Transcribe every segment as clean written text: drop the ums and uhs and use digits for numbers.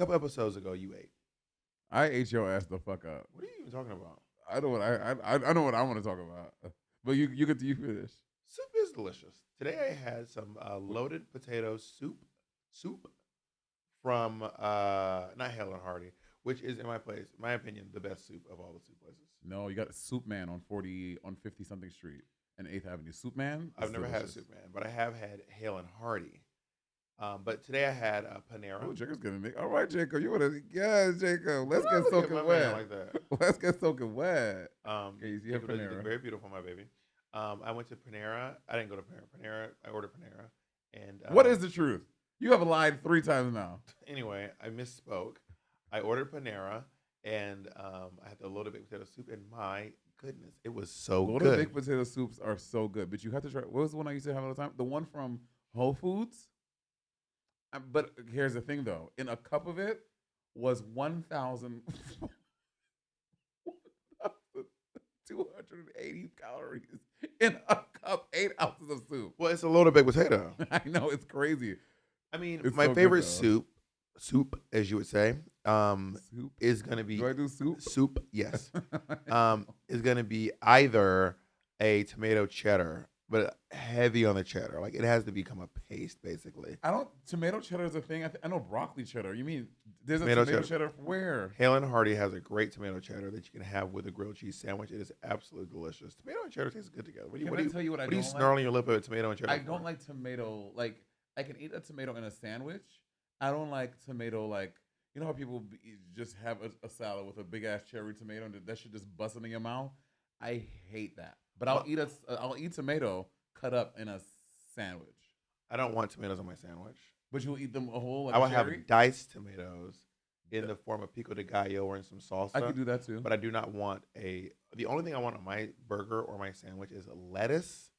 couple episodes ago, you ate. I ate your ass the fuck up. What are you even talking about? I know what I know what I want to talk about. But you finish. Soup is delicious. Today I had some loaded potato soup from not Hale and Hardy, which is in my opinion, the best soup of all the soup places. No, you got Soup Man on 50 something street and 8th Avenue. Soup Man. I've never had a Soup Man, but I have had Hale and Hardy. But today I had Panera. Oh, Jacob's gonna make. All right, Jacob, you wanna? Yes, Jacob. Let's get Look at soaking my wet. man like that. Let's get soaking wet. Okay, you have Jacob does look Panera. very beautiful, my baby. I went to Panera. I didn't go to Panera. I ordered Panera. And What is the truth? You have lied 3 times now. Anyway, I misspoke. I ordered Panera, and I had the loaded baked potato soup. And my goodness, it was so Loaded good. baked potato soups are so good, but you have to try. What was the one I used to have all the time? The one from Whole Foods. But here's the thing, though. In a cup of it was 1,280 calories in a cup, 8 ounces of soup. Well, it's a loaded baked potato. I know, it's crazy. I mean, It's my so good, favorite though. soup, as you would say, Soup? is gonna be Do I do soup? soup. Yes, is gonna be either a tomato cheddar, but heavy on the cheddar. Like it has to become a paste, basically. Tomato cheddar is a thing. I know broccoli cheddar. You mean there's a Tomato tomato cheddar. cheddar where? Hale and Hardy has a great tomato cheddar that you can have with a grilled cheese sandwich. It is absolutely delicious. Tomato and cheddar taste good together. What do Can I tell you what I are you don't like? snarling your lip at tomato and cheddar? I for? don't like tomato. Like I can eat a tomato in a sandwich. I don't like tomato. Like you know how people just have a salad with a big ass cherry tomato and that shit just busting in your mouth. I hate that. But I'll eat tomato cut up in a sandwich. I don't want tomatoes on my sandwich. But you'll eat them a whole. Like I would cherry? have diced tomatoes in the form of pico de gallo or in some salsa. I could do that too. But I do not want the only thing I want on my burger or my sandwich is lettuce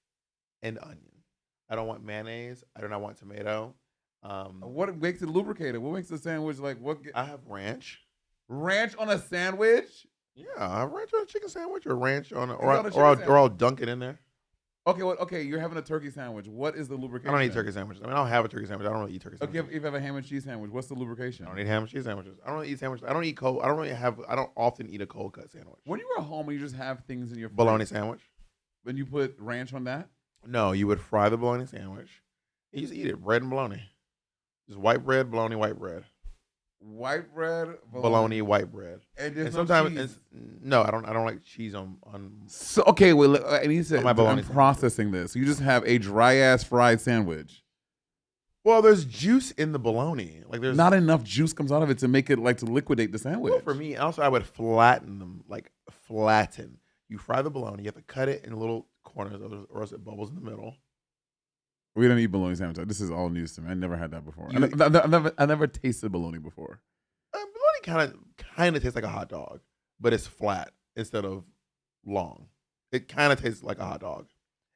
and onion. I don't want mayonnaise. I do not want tomato. What makes it lubricated? What makes the sandwich like what? I have ranch. Ranch on a sandwich? Yeah, I have ranch on a chicken sandwich or ranch on a, on a chicken or I'll dunk it in there. Okay, okay, you're having a turkey sandwich. What is the lubrication? I don't eat turkey sandwiches. I mean, I'll have a turkey sandwich. I don't really eat turkey Okay, sandwiches. if you have a ham and cheese sandwich, what's the lubrication? I don't eat ham and cheese sandwiches. I don't really eat sandwiches. I don't eat cold. I don't often eat a cold cut sandwich. When you were at home and you just have things in your Bologna sandwich. When you put ranch on that? No, you would fry the bologna sandwich. You just eat it, bread and bologna. Just white bread, bologna, white bread. White bread, Bologna, white bread. And there's And no sometimes cheese. no, I don't like cheese on. So okay, well, and he said On my bologna I'm sandwich. processing this. You just have a dry ass fried sandwich. Well, there's juice in the bologna. Like there's Not enough juice comes out of it to make it like to liquidate the sandwich. Well, for me, also I would flatten them, like flatten. You fry the bologna, you have to cut it in little corners, or else it bubbles in the middle. We don't eat bologna sandwich. This is all news to me. I never had that before. You- I never tasted bologna before. Bologna kind of tastes like a hot dog, but it's flat instead of long. It kind of tastes like a hot dog,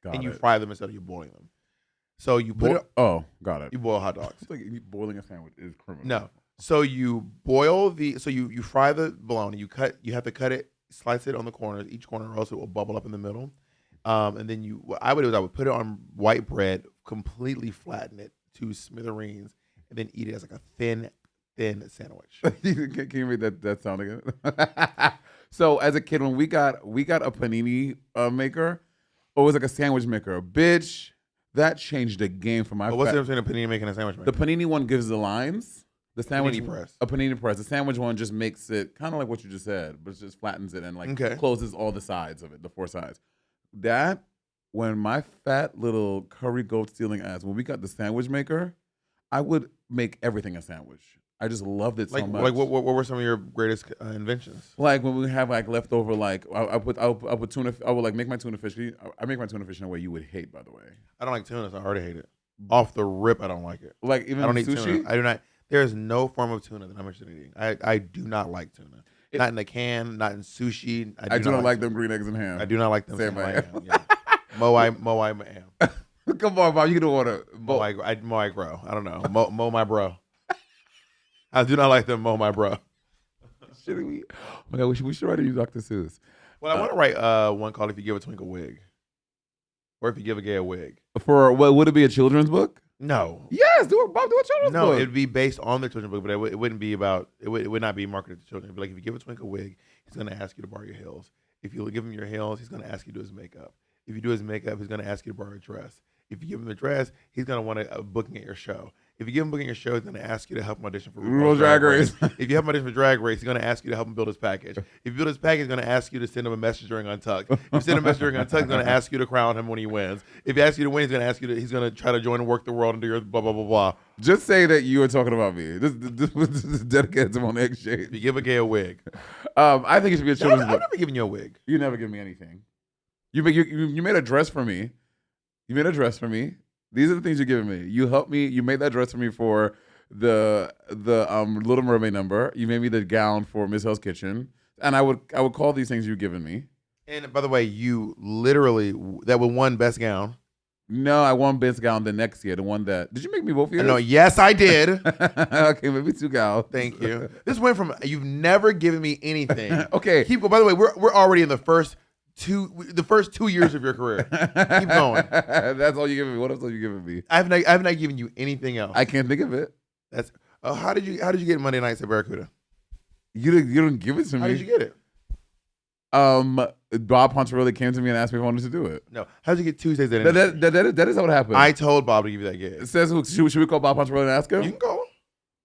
Got and you it. fry them instead of you boiling them. So you put it, Oh, got it. you boil hot dogs. It's like boiling a sandwich is criminal. No, so you boil you fry the bologna. You have to cut it, slice it on the corners, each corner, or else it will bubble up in the middle. And then what I would do is I would put it on white bread, completely flatten it to smithereens, and then eat it as like a thin sandwich. Can you make that sound again? So as a kid, when we got a panini maker, or it was like a sandwich maker, bitch, that changed the game for my. But what's the difference between a panini making a sandwich The maker? panini one gives the lines. The sandwich Panini press. A panini press. The sandwich one just makes it kind of like what you just said, but it just flattens it and like Okay. closes all the sides of it, the 4 sides. That when my fat little curry goat stealing ass, when we got the sandwich maker, I would make everything a sandwich. I just loved it so much. Like what were some of your greatest inventions? Like when we have like leftover, like I put tuna. I would like make my tuna fish. I make my tuna fish in a way you would hate, by the way. I don't like tuna, so I already hate it. Off the rip, I don't like it. Like even I don't eat sushi. tuna. I do not. There is no form of tuna that I'm interested in eating. I do not like tuna. Not in a can, not in sushi. I do not like tuna. them green eggs and ham. I do not like them. Same Same way. I am. Yeah. Moai am. Come on, Bob. You don't want to. Moai grow. I don't know. Mo my bro. I do not like them. Mo my bro. Should we? Oh my God, we should write a new Dr. Seuss. Well, I want to write one called "If You Give a Twink a Wig," or "If You Give a Gay a Wig." For what would it be, a children's book? No. Yes, do a children's No, book. it'd be based on the children's book, but it wouldn't be about it. It would not be marketed to children. It'd be like if you give a twink a wig, he's gonna ask you to borrow your heels. If you give him your heels, he's gonna ask you to do his makeup. If you do his makeup, he's gonna ask you to borrow a dress. If you give him the dress, he's gonna want a booking at your show. If you give him booking at your show, he's gonna ask you to help him audition for RuPaul's Drag Race. If you help him audition for Drag Race, he's gonna ask you to help him build his package. If you build his package, he's gonna ask you to send him a message during Untucked. If you send him a message during Untucked, he's gonna ask you to crown him when he wins. If he asks you to win, he's gonna try to join and work the world and do your blah blah blah blah. Just say that you were talking about me. This is dedicated to Monét Exchange. If you give a gay a wig, I think it should be a children's I've book. never given you a wig. You never give me anything. You made a dress for me. You made a dress for me. These are the things you're giving me. You helped me. You made that dress for me for the Little Mermaid number. You made me the gown for Miss Hell's Kitchen, and I would call these things you've given me. And by the way, you literally that was won best gown. No, I won best gown the next year. The one that did you make me both years? No, yes, I did. Okay, maybe 2 gowns. Thank you. This went from you've never given me anything. Okay, Keep going. By the way, we're already in the first 2 years of your career. Keep going. That's all you giving me. What else are you giving me? I have not given you anything else. I can't think of it. That's how did you get Monday nights at Barracuda? You didn't give it to me. How did you get it? Bob Poncherelli came to me and asked me if I wanted to do it. No. How did you get Tuesdays at That is how it happened. I told Bob to give you that gig. It says who? Should we call Bob Poncherelli and ask him? You can call him.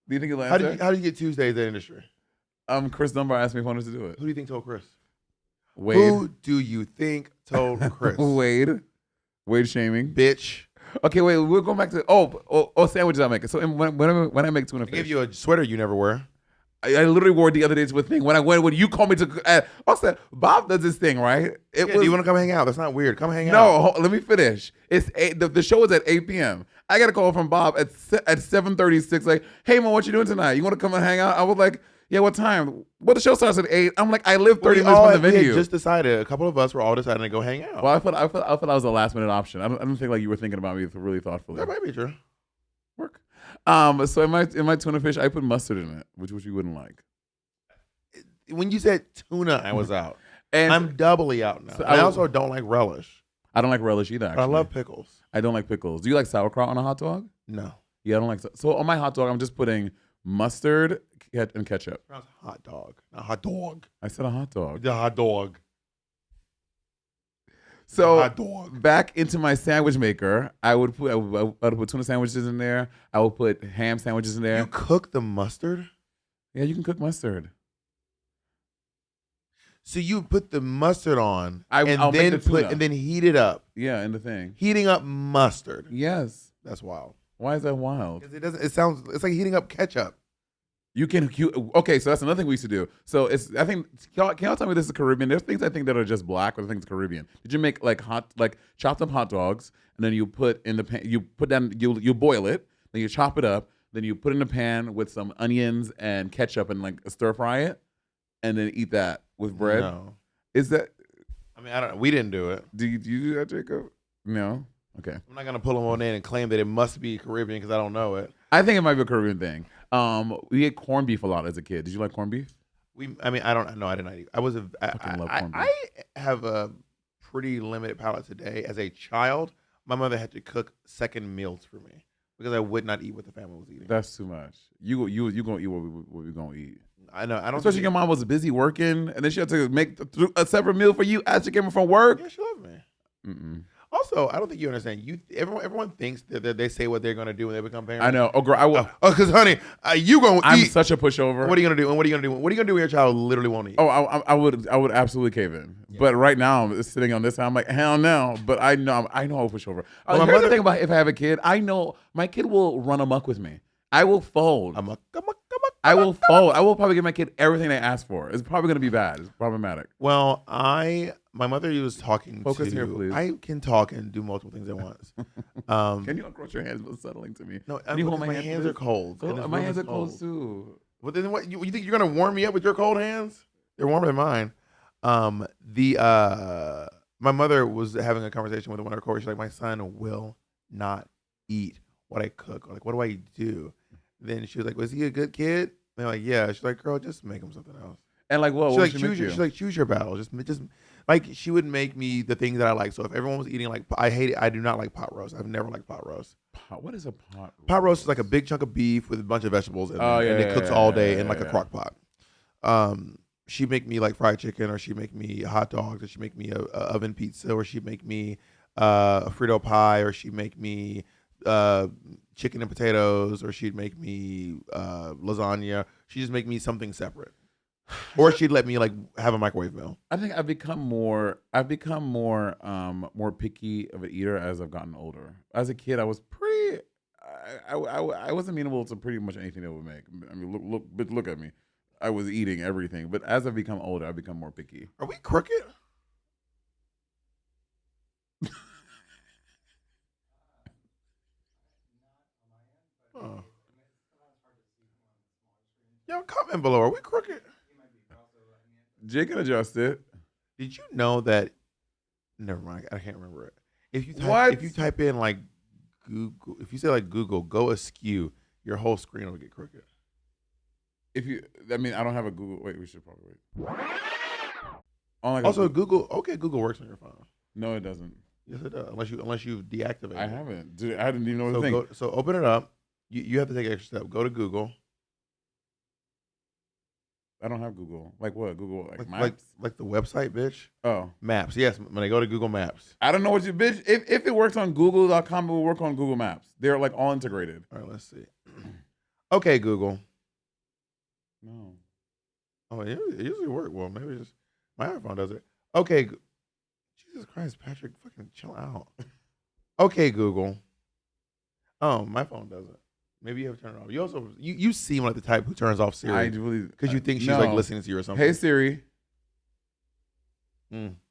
Do you think he'll answer? How did you get Tuesdays at industry? Chris Dunbar asked me if I wanted to do it. Who do you think told Chris? Wade. Who do you think told Chris? Wade shaming. Bitch. Okay, wait. We're going back to sandwiches I make. So when I make tuna I fish, gave you a sweater you never wear. I literally wore it the other day to a thing. When you called me to, also Bob does this thing, right? Do you want to come hang out? That's not weird. Come hang out. No, let me finish. It's the show is at 8 p.m. I got a call from Bob at 7:36. Like, hey man, what you doing tonight? You want to come and hang out? I was like, yeah, what time? Well, the show starts at 8. I'm like, I live 30 minutes from the venue. We had just decided. A couple of us were all deciding to go hang out. Well, I thought I was a last minute option. I don't think like you were thinking about me really thoughtfully. That might be true. Work. So in my tuna fish, I put mustard in it, which you wouldn't like. When you said tuna, I was out. And I'm doubly out now. So I also don't like relish. I don't like relish either. Actually. But I love pickles. I don't like pickles. Do you like sauerkraut on a hot dog? No. Yeah, I don't like. So on my hot dog, I'm just putting mustard and ketchup. It's hot dog, not hot dog. I said a hot dog. The hot dog. So hot dog. Back into my sandwich maker, I would put tuna sandwiches in there. I would put ham sandwiches in there. You cook the mustard? Yeah, you can cook mustard. So you put the mustard on I'll make the tuna. and then heat it up. Yeah, in the thing. Heating up mustard. Yes. That's wild. Why is that wild? Because it's like heating up ketchup. Okay, so that's another thing we used to do. So can y'all tell me this is Caribbean? There's things I think that are just black, or things Caribbean. Did you make like chopped up hot dogs, and then you put in the pan, you boil it, then you chop it up, then you put it in the pan with some onions and ketchup and like stir fry it, and then eat that with bread? No. Is that? I mean, I don't know. We didn't do it. Do you do that, Jacob? No. Okay. I'm not gonna pull them on in and claim that it must be Caribbean because I don't know it. I think it might be a Caribbean thing. We ate corned beef a lot as a kid. Did you like corned beef? I did not eat. I love corned beef. I have a pretty limited palate today. As a child, my mother had to cook second meals for me because I would not eat what the family was eating. That's too much. You gonna eat what we gonna eat. I know. I don't. Especially your mom was busy working, and then she had to make a separate meal for you as she came from work. Yeah, she loved me. Mm-mm. Also, I don't think you understand. Everyone thinks that they say what they're gonna do when they become parents. I know. Oh, girl, I will. Because honey, you gonna I'm eat. such a pushover. What are you gonna do? And what are you gonna do? What are you gonna do when your child literally won't eat? Oh, I would absolutely cave in. Yeah. But right now, I'm sitting on this side. I'm like, hell no. But I know I'll push over. Well, here's the thing about if I have a kid, I know my kid will run amok with me. I will fold. I will fold. I will probably give my kid everything they ask for. It's probably going to be bad. It's problematic. Well, my mother was talking Focus to. Here, please. I can talk and do multiple things at once. Can you uncross your hands? It's settling to me. No, my hands are cold. So, my hands are cold too. Well, then what? You think you're going to warm me up with your cold hands? They're warmer than mine. My mother was having a conversation with one of her coworkers. She's like, my son will not eat what I cook. Like, what do I do? Then she was like, was he a good kid? And they're like, yeah. She's like, girl, just make him something else. And like, what? She What like would she make you? she like choose your battle. Just like she would make me the things that I like. So if everyone was eating like I hate it. I do not like pot roast. I've never liked pot roast. What is a pot roast? Pot roast is like a big chunk of beef with a bunch of vegetables in Oh, there, yeah, and it yeah, cooks yeah, all yeah, day yeah, in like a yeah. crock pot. She'd make me like fried chicken, or she'd make me hot dogs, or she'd make me a oven pizza, or she'd make me a Frito pie, or she'd make me chicken and potatoes, or she'd make me lasagna. She'd just make me something separate, or she'd let me like have a microwave meal. I think I've become more more picky of an eater as I've gotten older. As a kid, I was pretty. I was amenable to pretty much anything they would make. I mean, look at me. I was eating everything, but as I've become older, I've become more picky. Are we crooked? Oh. Yo, comment below. Are we crooked? Jay can adjust it. Did you know that? Never mind. I can't remember it. If you type in like Google, if you say like Google, go askew, your whole screen will get crooked. I mean, I don't have a Google. Wait, we should probably wait. Also, Google works on your phone. No, it doesn't. Yes, it does. Unless you deactivate. I haven't. Dude, I didn't even know the thing. So open it up. You have to take an extra step. Go to Google. I don't have Google. Like what? Google like Maps? Like the website, bitch. Oh, Maps. Yes, when I go to Google Maps. I don't know what you bitch. If it works on Google.com, it will work on Google Maps. They're like all integrated. All right, let's see. Okay, Google. No. Oh, it usually works. Well, maybe just my iPhone does it. Okay. Jesus Christ, Patrick, fucking chill out. Okay, Google. Oh, my phone doesn't. Maybe you have to turn it off. You also you seem like the type who turns off Siri. I really because you think she's like listening to you or something. Hey Siri.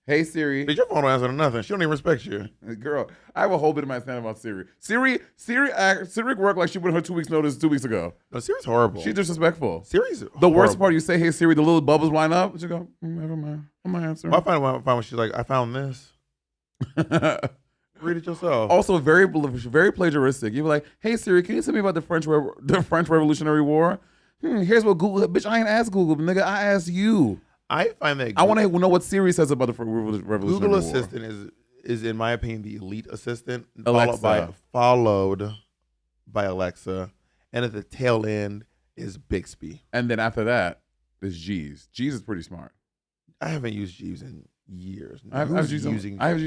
Hey Siri. But your phone don't answer to nothing. She don't even respect you. Girl, I have a whole bit of my stand about Siri. Siri worked like she put her 2 weeks notice 2 weeks ago. No, Siri's horrible. She's disrespectful. Siri's the horrible. worst part. You say, "Hey Siri," the little bubbles line up. She go, "Never mind. I'm gonna answer." Well, I find when she's like, "I found this." Read it yourself. Also, very plagiaristic. You're like, "Hey Siri, can you tell me about the French Revolutionary War?" Here's what Google. Bitch, I ain't asked Google, nigga. I asked you. I find that I want to know what Siri says about the Revolutionary Google War. Assistant is in my opinion the elite assistant, Alexa. followed by Alexa, and at the tail end is Bixby. And then after that is Jeeves. Jeeves is pretty smart. I haven't used Jeeves in years. I have Jeeves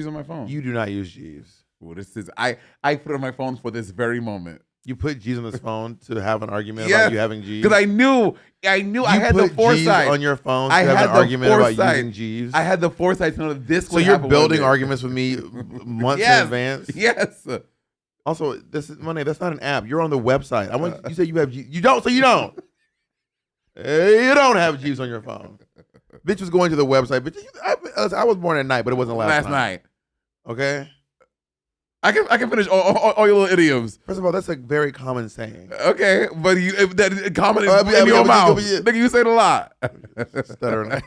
on my phone. You do not use Jeeves. Well, this is I put it on my phone for this very moment. You put Jeeves on this phone to have an argument about you having Jeeves? Because I knew I had the foresight. Jeeves on your phone to have an argument about using Jeeves? I had the foresight to know that this would happen. So you're happen building arguments with me months in advance? Yes. Also, this is Monét. That's not an app. You're on the website. I want you say you have Jeeves. You don't, so you don't. You don't have Jeeves on your phone. Bitch was going to the website. Bitch, I was born at night, but it wasn't last night. Okay? I can finish all your little idioms. First of all, that's a very common saying. Okay, but that common is in your mouth. Nigga, you say it a lot. Stuttering.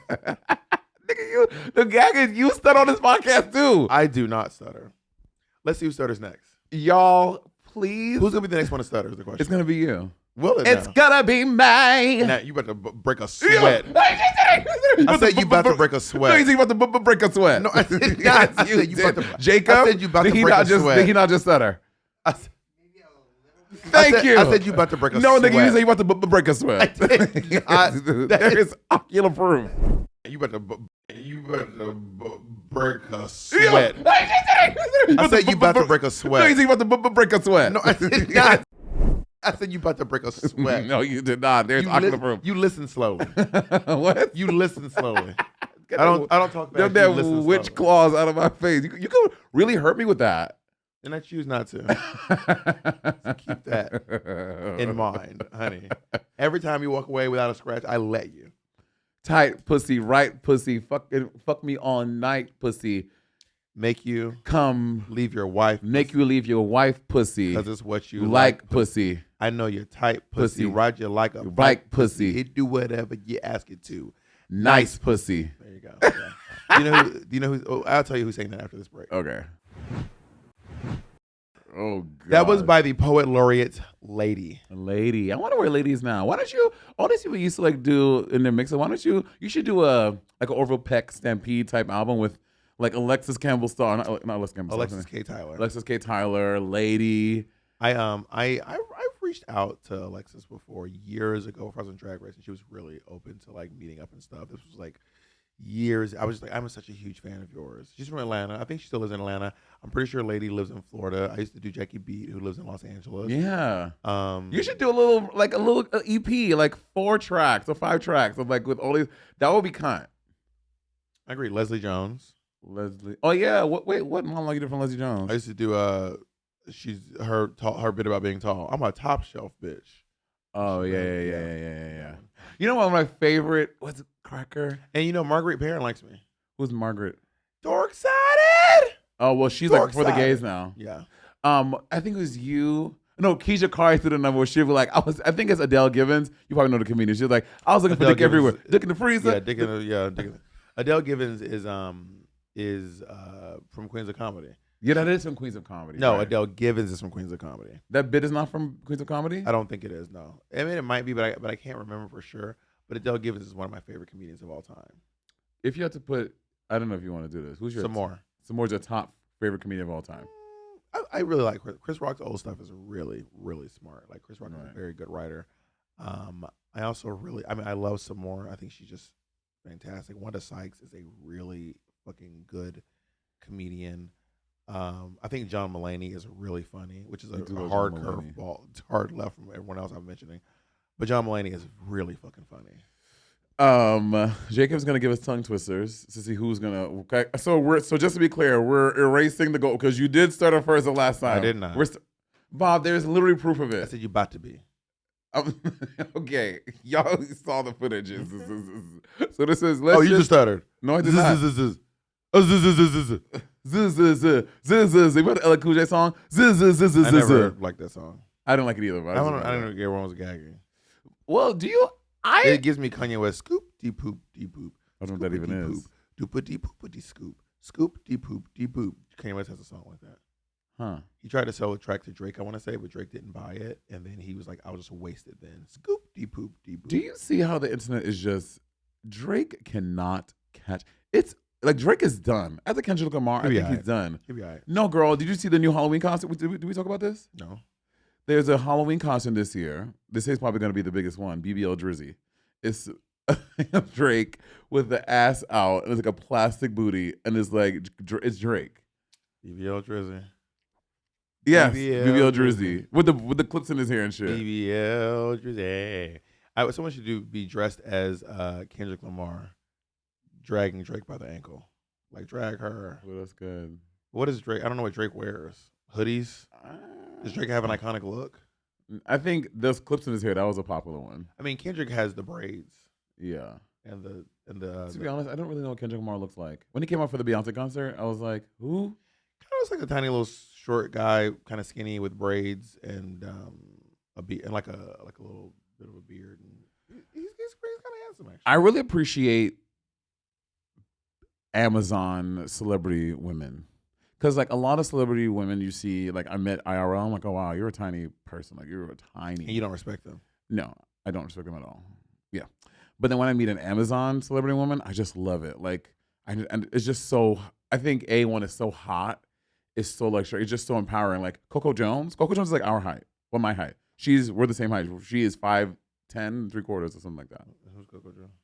Nigga, the gag is you stutter on this podcast too. I do not stutter. Let's see who stutters next. Y'all, please. Who's gonna be the next one to stutter? Is the question. It's gonna be you. Will it? It's gonna be me. Now you about to break a sweat. I said you about to break a sweat. No, you said you about to break a sweat. No, I did not. I said you about to. Jacob, I said you about to break a sweat. Did he not just stutter? Thank you. I said you about to break a sweat. No, sweat. nigga, you said you about to break a sweat. There is ocular proof. You about to break a sweat. I said you about to break a sweat. No, you said you about to break a sweat. No, I did not. I said you about to break a sweat. No, you did not. There's ocular proof. You listen slowly. What? You listen slowly. I don't talk fast. Get that witch claws out of my face. You could really hurt me with that. And I choose not to. So keep that in mind, honey. Every time you walk away without a scratch, I let you. Tight pussy, right pussy, fuck me all night pussy. Make you come leave your wife. Make you leave your wife pussy. Because it's what you like pussy. I know you're tight pussy. Ride you like a bike pussy. It do whatever you ask it to. Nice pussy. There you go. Yeah. Do you know who? Oh, I'll tell you who's saying that after this break. Okay. Oh God. That was by the poet laureate Lady. Lady. I wonder where Lady is now. Why don't you? All these people used to like do in their mix. Why don't you? You should do a like an Orville Peck Stampede type album with like Alexis Campbell Starr, not Alexis Campbell Starr. Alexis K. Tyler. Alexis K. Tyler, Lady. I've reached out to Alexis before years ago before I was on Drag Race, and she was really open to like meeting up and stuff. This was like years. I was just like, I'm such a huge fan of yours. She's from Atlanta. I think she still lives in Atlanta. I'm pretty sure Lady lives in Florida. I used to do Jackie Beat, who lives in Los Angeles. Yeah. You should do a little EP, like 4 tracks or 5 tracks of like with all these. That would be kind. I agree. Leslie Jones. Leslie. Oh yeah. What monologue you did from Leslie Jones? I used to do she's her bit about being tall. I'm a top shelf bitch. Oh yeah. You know, one of my favorite. What's it? Cracker. And you know, Marguerite Perrin likes me. Who's Margaret? Dork-sided. Oh well, she's like for the gays now. Yeah. I think it was you. No, Keisha Carr threw the number where she was like, I think it's Adele Givens. You probably know the comedian. She was like, I was looking for dick everywhere. Dick in the freezer. Yeah, dick in. Adele Givens is from Queens of Comedy. Yeah, that is from Queens of Comedy. No, right? Adele Givens is from Queens of Comedy. That bit is not from Queens of Comedy? I don't think it is, no. I mean, it might be, but I can't remember for sure. But Adele Givens is one of my favorite comedians of all time. If you had to put, I don't know if you want to do this. Who's your Samore's your top favorite comedian of all time? I really like Chris Rock's old stuff is really, really smart. Like Chris Rock is a very good writer. I also I love Samore. I think she's just fantastic. Wanda Sykes is a really fucking good comedian. I think John Mulaney is really funny, which is a hard curveball. It's hard left from everyone else I'm mentioning. But John Mulaney is really fucking funny. Jacob's gonna give us tongue twisters to see who's gonna. Okay, so just to be clear, we're erasing the goal because you did start it first the last time. I did not. Bob, there's literally proof of it. I said you about to be. Okay, y'all saw the footage. So this is. You just stuttered. No, I did not. You remember the LL Cool J song? I never liked that song. I don't like it either. But I don't know. Everyone was gagging. Well, do you? It gives me Kanye West scoop de poop de poop. I don't know what that even is. Doopa de poopa de scoop de poop de poop. Kanye West has a song like that. Huh? He tried to sell a track to Drake, I want to say, but Drake didn't buy it, and then he was like, "I was just wasted." Then scoop de poop de poop. Do you see how the internet is just Drake cannot catch? It's like Drake is done. As a Kendrick Lamar, I think he's done. He'll be all right. No, girl, did you see the new Halloween costume? Did we talk about this? No. There's a Halloween costume this year. This is probably going to be the biggest one. BBL Drizzy. It's Drake with the ass out, and it's like a plastic booty, and it's like it's Drake. BBL Drizzy. Yes, BBL Drizzy with the clips in his hair and shit. BBL Drizzy. Someone should be dressed as Kendrick Lamar, dragging Drake by the ankle, like drag her. Well, that's good. What is Drake? I don't know what Drake wears. Hoodies. Does Drake have an iconic look? I think those clips in his hair, that was a popular one. I mean, Kendrick has the braids. Yeah. And the. To be honest, I don't really know what Kendrick Lamar looks like. When he came out for the Beyonce concert, I was like, who? Kind of looks like a tiny little short guy, kind of skinny with braids and and like a little bit of a beard. And he's kind of handsome, actually. I really appreciate Amazon celebrity women. Because, like, a lot of celebrity women you see, like, I met IRL, I'm like, oh, wow, you're a tiny person. Like, you're a tiny. And you don't respect them. No, I don't respect them at all. Yeah. But then when I meet an Amazon celebrity woman, I just love it. Like, and it's just so, I think A1 is so hot. It's so luxury. It's just so empowering. Like, Coco Jones. Coco Jones is like our height. Well, my height. We're the same height. She is 5'10", 3/4 or something like that. Who's Coco Jones?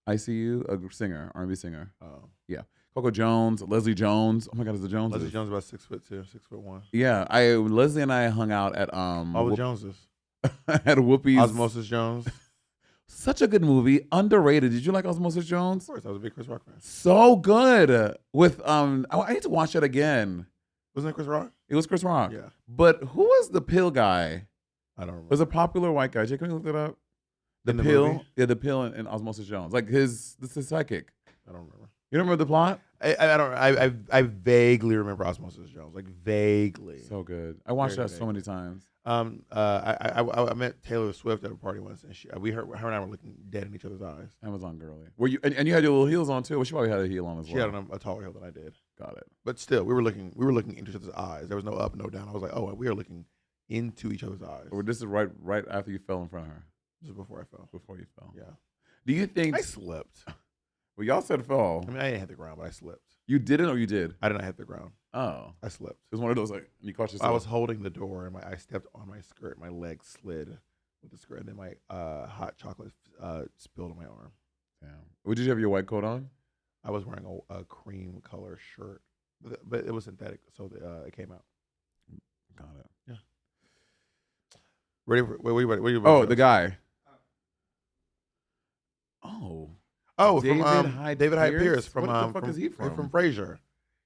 ICU, a singer, R&B singer. Oh. Yeah. Coco Jones, Leslie Jones. Oh my God, is the Joneses? Leslie Jones about 6'2", 6'1". Yeah, Leslie and I hung out at all the Joneses. at Whoopi's. Osmosis Jones. Such a good movie, underrated. Did you like Osmosis Jones? Of course, I was a big Chris Rock fan. So good. With I need to watch it again. Wasn't it Chris Rock? It was Chris Rock. Yeah. But who was the pill guy? I don't remember. It was a popular white guy. Jake, can you look that up? The pill, the pill in Osmosis Jones. Like this is psychic. I don't remember. You don't remember the plot? I vaguely remember Osmosis Jones, like vaguely. So good. I watched that so many times. I met Taylor Swift at a party once, and her and I were looking dead in each other's eyes. Amazon girly. Were you? And you had your little heels on too. Well, she probably had a heel on as well. She had a taller heel than I did. Got it. But still, we were looking into each other's eyes. There was no up, no down. I was like, oh, we are looking into each other's eyes. Or this is right after you fell in front of her. This is before I fell. Before you fell. Yeah. Do you think I slipped? Well, y'all said fall. I mean, I didn't hit the ground, but I slipped. You didn't, or you did? I did not hit the ground. Oh, I slipped. it was one of those like you caught yourself. I was holding the door, and I stepped on my skirt. My leg slid with the skirt, and then my hot chocolate spilled on my arm. Damn. What did you have your white coat on? I was wearing a cream color shirt, but it was synthetic, so it came out. Got it. Yeah. Ready? Where you? Oh, the guy. Oh, David Hyde Pierce from what the fuck is he from? From Frasier.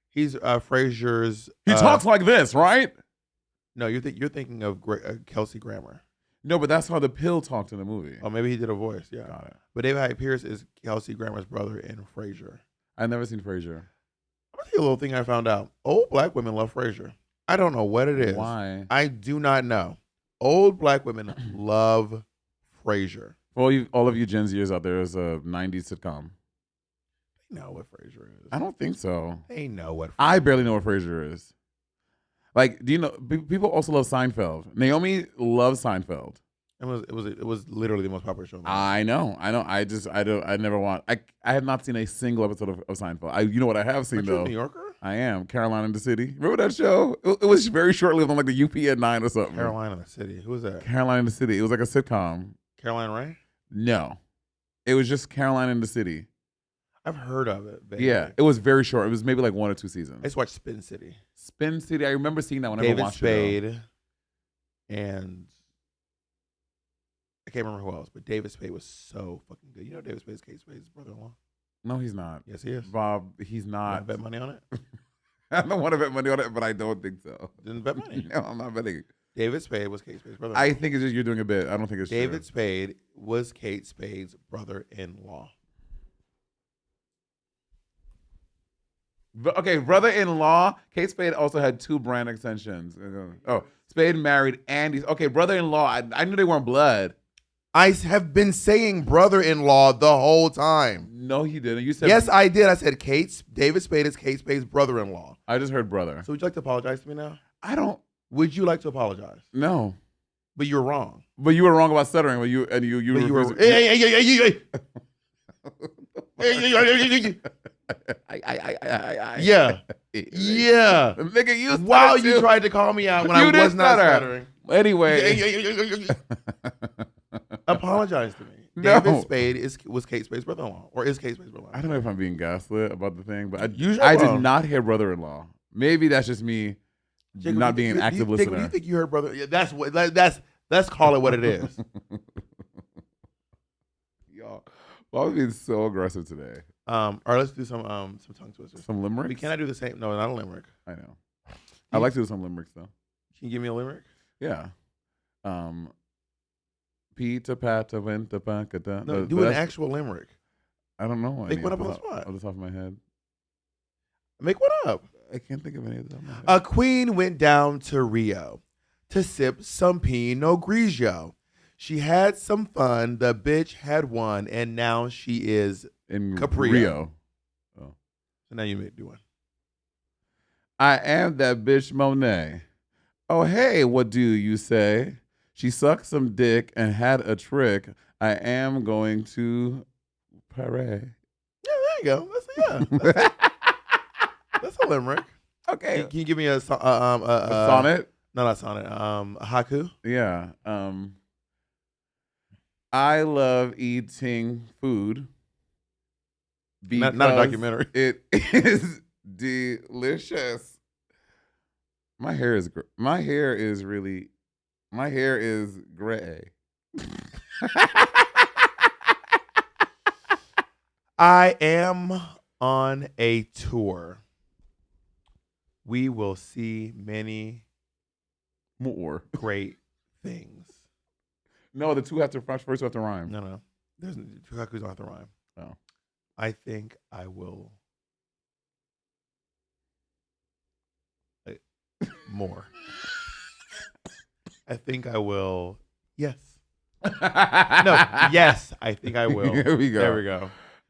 He's Frasier's. He talks like this, right? No, you're thinking of Kelsey Grammer. No, but that's how the pill talked in the movie. Oh, maybe he did a voice. Yeah, Got it. But David Hyde Pierce is Kelsey Grammer's brother in Frasier. I've never seen Frasier. I'm gonna tell you a little thing I found out. Old black women love Frasier. I don't know what it is. Why? I do not know. Old black women love Frasier. For all of you Gen Zers out there, it's a 90s sitcom. They know what Frasier is. I don't think so. They know what. I barely know what Frasier is. Like, do you know? People also love Seinfeld. Naomi loves Seinfeld. It was literally the most popular show. I know. I never want. I have not seen a single episode of Seinfeld. You know what I have seen though? New Yorker. I am Caroline in the City. Remember that show? It was very short lived on like the UP at 9 or something. Caroline in the City. Who was that? Caroline in the City. It was like a sitcom. Caroline Ray. No, it was just Caroline in the City. I've heard of it. Vaguely. Yeah, it was very short. It was maybe like 1 or 2 seasons. I just watched Spin City. Spin City. I remember seeing that whenever I David watched Spade, it. and I can't remember who else, but David Spade was so fucking good. You know David Spade's Kate Spade's brother-in-law? No, he's not. Yes, he is. Bob, he's not. I bet money on it. I don't want to bet money on it, but I don't think so. Didn't bet money. No, I'm not betting. David Spade was Kate Spade's brother. I think it's just you're doing a bit. I don't think it's David true. Spade was Kate Spade's brother-in-law. Okay, brother-in-law. Kate Spade also had 2 brand extensions. Oh, Spade married Andy. Okay, brother-in-law. I knew they weren't blood. I have been saying brother-in-law the whole time. No, he didn't. You said yes, I did. I said David Spade is Kate Spade's brother-in-law. I just heard brother. So would you like to apologize to me now? I don't. Would you like to apologize? No. But you're wrong. But you were wrong about stuttering. But you were. Yeah. Yeah. Nigga, you wow, you tried to call me out when I was not stuttering. Anyway. Apologize to me. No. David Spade was Kate Spade's brother-in-law, or is Kate Spade's brother-in-law. I don't know if I'm being gaslit about the thing, but I wrong. did not hear brother-in-law. Maybe that's just me Jacob, not being an active listener. Do you think you heard brother? Yeah, let's call it what it is. Y'all, I'm being so aggressive today. All right, let's do some tongue twisters. Some limericks? Can I do the same? No, not a limerick. I know. I like to do some limericks though. Can you give me a limerick? Yeah. Pita pata wenta pakata. No, do an actual limerick. I don't know. Make one up on the spot. Off the top of my head. Make one up. I can't think of any of them. A queen went down to Rio to sip some Pinot Grigio. She had some fun. The bitch had won, and now she is in Caprio. Rio. Oh. So now you may do one. I am that bitch Monet. Oh, hey, what do you say? She sucked some dick and had a trick. I am going to Paris. Yeah, there you go. That's a limerick. Okay. Can you give me a sonnet? No, not sonnet. A haiku? Yeah. I love eating food. Not a documentary. It is delicious. My hair is gray. I am on a tour. We will see many more great things. No, the two have to first have to rhyme. No. There's two haikus don't have to rhyme. Oh. I think I will. More. I think I will. Yes. No. Yes. I think I will. Here we go. There we go.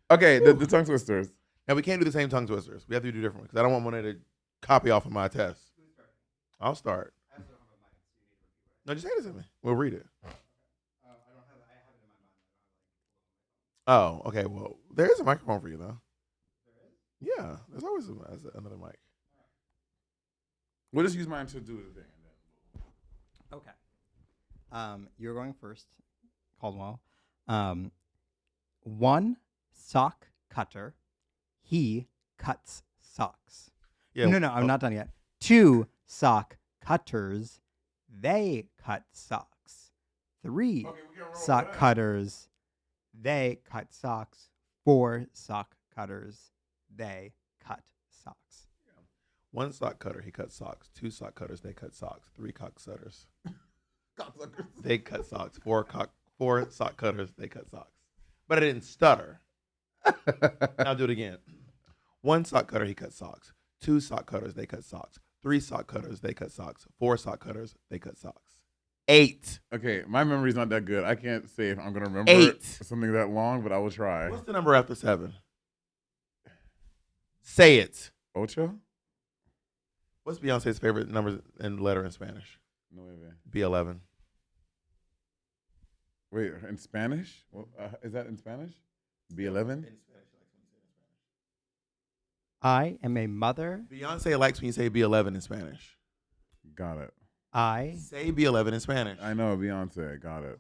Okay. The tongue twisters. Now we can't do the same tongue twisters. We have to do different ones because I don't want Monét to copy off of my test. I'll start. No, just hand it to me. We'll read it. Oh, okay. Well, there is a microphone for you though. Yeah, there's always another mic. We'll just use mine to do the thing. Okay. You're going first, Caldwell. One sock cutter. He cuts socks. Yeah. No, I'm not done yet. Two sock cutters. They cut socks. Three sock cutters. They cut socks. Four sock cutters. They cut socks. One sock cutter, he cuts socks. Two sock cutters, they cut socks. Three cocksutters. They cut socks. Four sock cutters, they cut socks. But I didn't stutter. Now do it again. One sock cutter, he cuts socks. Two sock cutters, they cut socks. Three sock cutters, they cut socks. Four sock cutters, they cut socks. 8. Okay, my memory's not that good. I can't say if I'm going to remember 8. Something that long, but I will try. What's the number after 7? Say it. Ocho? What's Beyonce's favorite number and letter in Spanish? No way. B11. Wait, in Spanish? Well, is that in Spanish? B11? I am a mother. Beyonce likes when you say B11 in Spanish. Got it. Say B11 in Spanish. I know Beyonce. Got it.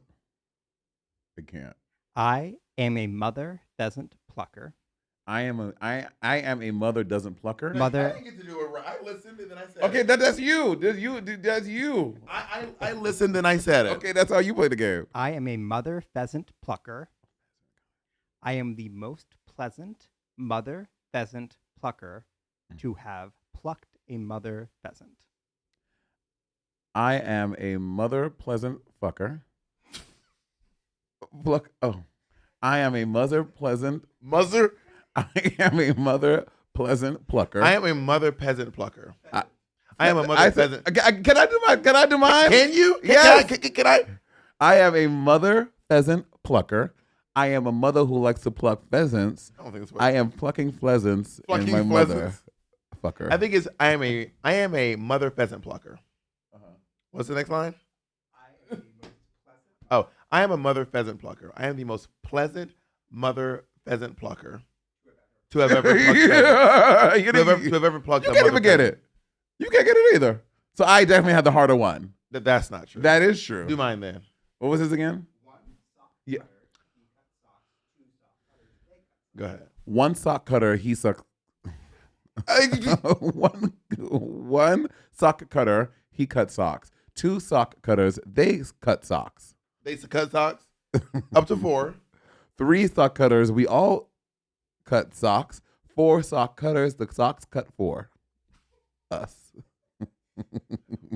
I can't. I am a mother pheasant plucker. I am a mother doesn't plucker. Mother. I didn't get to do it right. I listened and then I said Okay, it. that's you. That's you. I listened and I said it. Okay, that's how you play the game. I am a mother pheasant plucker. I am the most pleasant mother pheasant plucker to have plucked a mother pheasant. I am a mother pleasant fucker. Pluck. Oh, I am a mother pleasant. Mother. I am a mother pleasant plucker. I am a mother peasant plucker. I am a mother peasant. Can I do mine? Can you? Yes. Can I? I am a mother pheasant plucker. I am a mother who likes to pluck pheasants. I don't think it's I am plucking pheasants Plucking in my mother pheasants. fucker. I think it's I am a mother pheasant plucker. What's the next line? Oh, I am a mother pheasant plucker. I am the most pleasant mother pheasant plucker to have ever plucked. To have ever plucked. You can't even get it. You can't get it either. So I definitely had the harder one. That's not true. That is true. Do mine then. What was his again? Yeah. Go ahead. One sock cutter, he sucks. one sock cutter, he cuts socks. Two sock cutters, they cut socks. They cut socks up to 4. Three sock cutters, we all cut socks. Four sock cutters, the socks cut for us.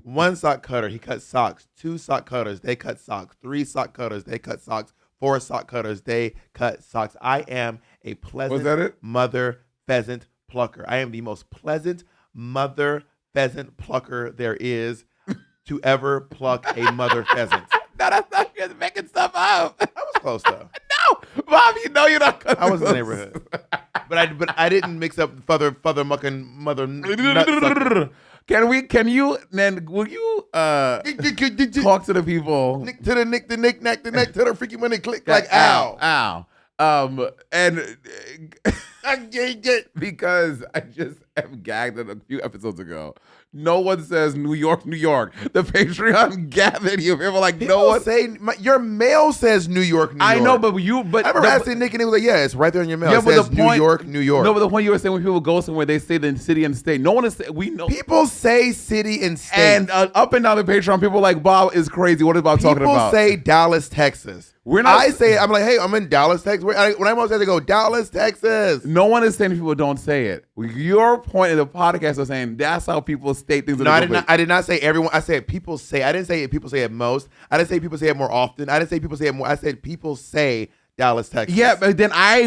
One sock cutter, he cuts socks. Two sock cutters, they cut socks. Three sock cutters, they cut socks. Four sock cutters, they cut socks. I am a pleasant mother pheasant plucker. I am the most pleasant mother pheasant plucker there is to ever pluck a mother pheasant. No, that's not just making stuff up. I was close though. No, Bob, you know you're not. I was in the neighborhood, but I didn't mix up father mucking mother nut. Can you then will you talk to the people? Nick to the nick, the nick, nack, the neck, to the freaky money click like ow. And because I just am gagged a few episodes ago. No one says New York, New York. The Patreon gathered you. People like people no one say your mail says New York, New York. I know, but I remember asking Nick and he was like, "Yeah, it's right there in your mail. Yeah, it but says the point, New York, New York." No, but the point you were saying when people go somewhere, they say the city and state. No one is saying we know. People say city and state, And up and down the Patreon, people are like Bob is crazy. What is Bob talking about? People say Dallas, Texas. We're not. I say I'm like, hey, I'm in Dallas, Texas. When I'm outside, they go Dallas, Texas. No one is saying people don't say it. Your point in the podcast was saying that's how people state things. No, I did not say everyone. I said people say. I didn't say people say it most. I didn't say people say it more often. I didn't say people say it more. I said people say Dallas, Texas. Yeah, but then I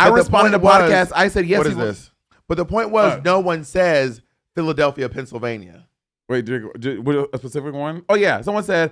responded to the podcast. I said yes. What is this? But the point was, no one says Philadelphia, Pennsylvania. Wait, did a specific one? Oh yeah, someone said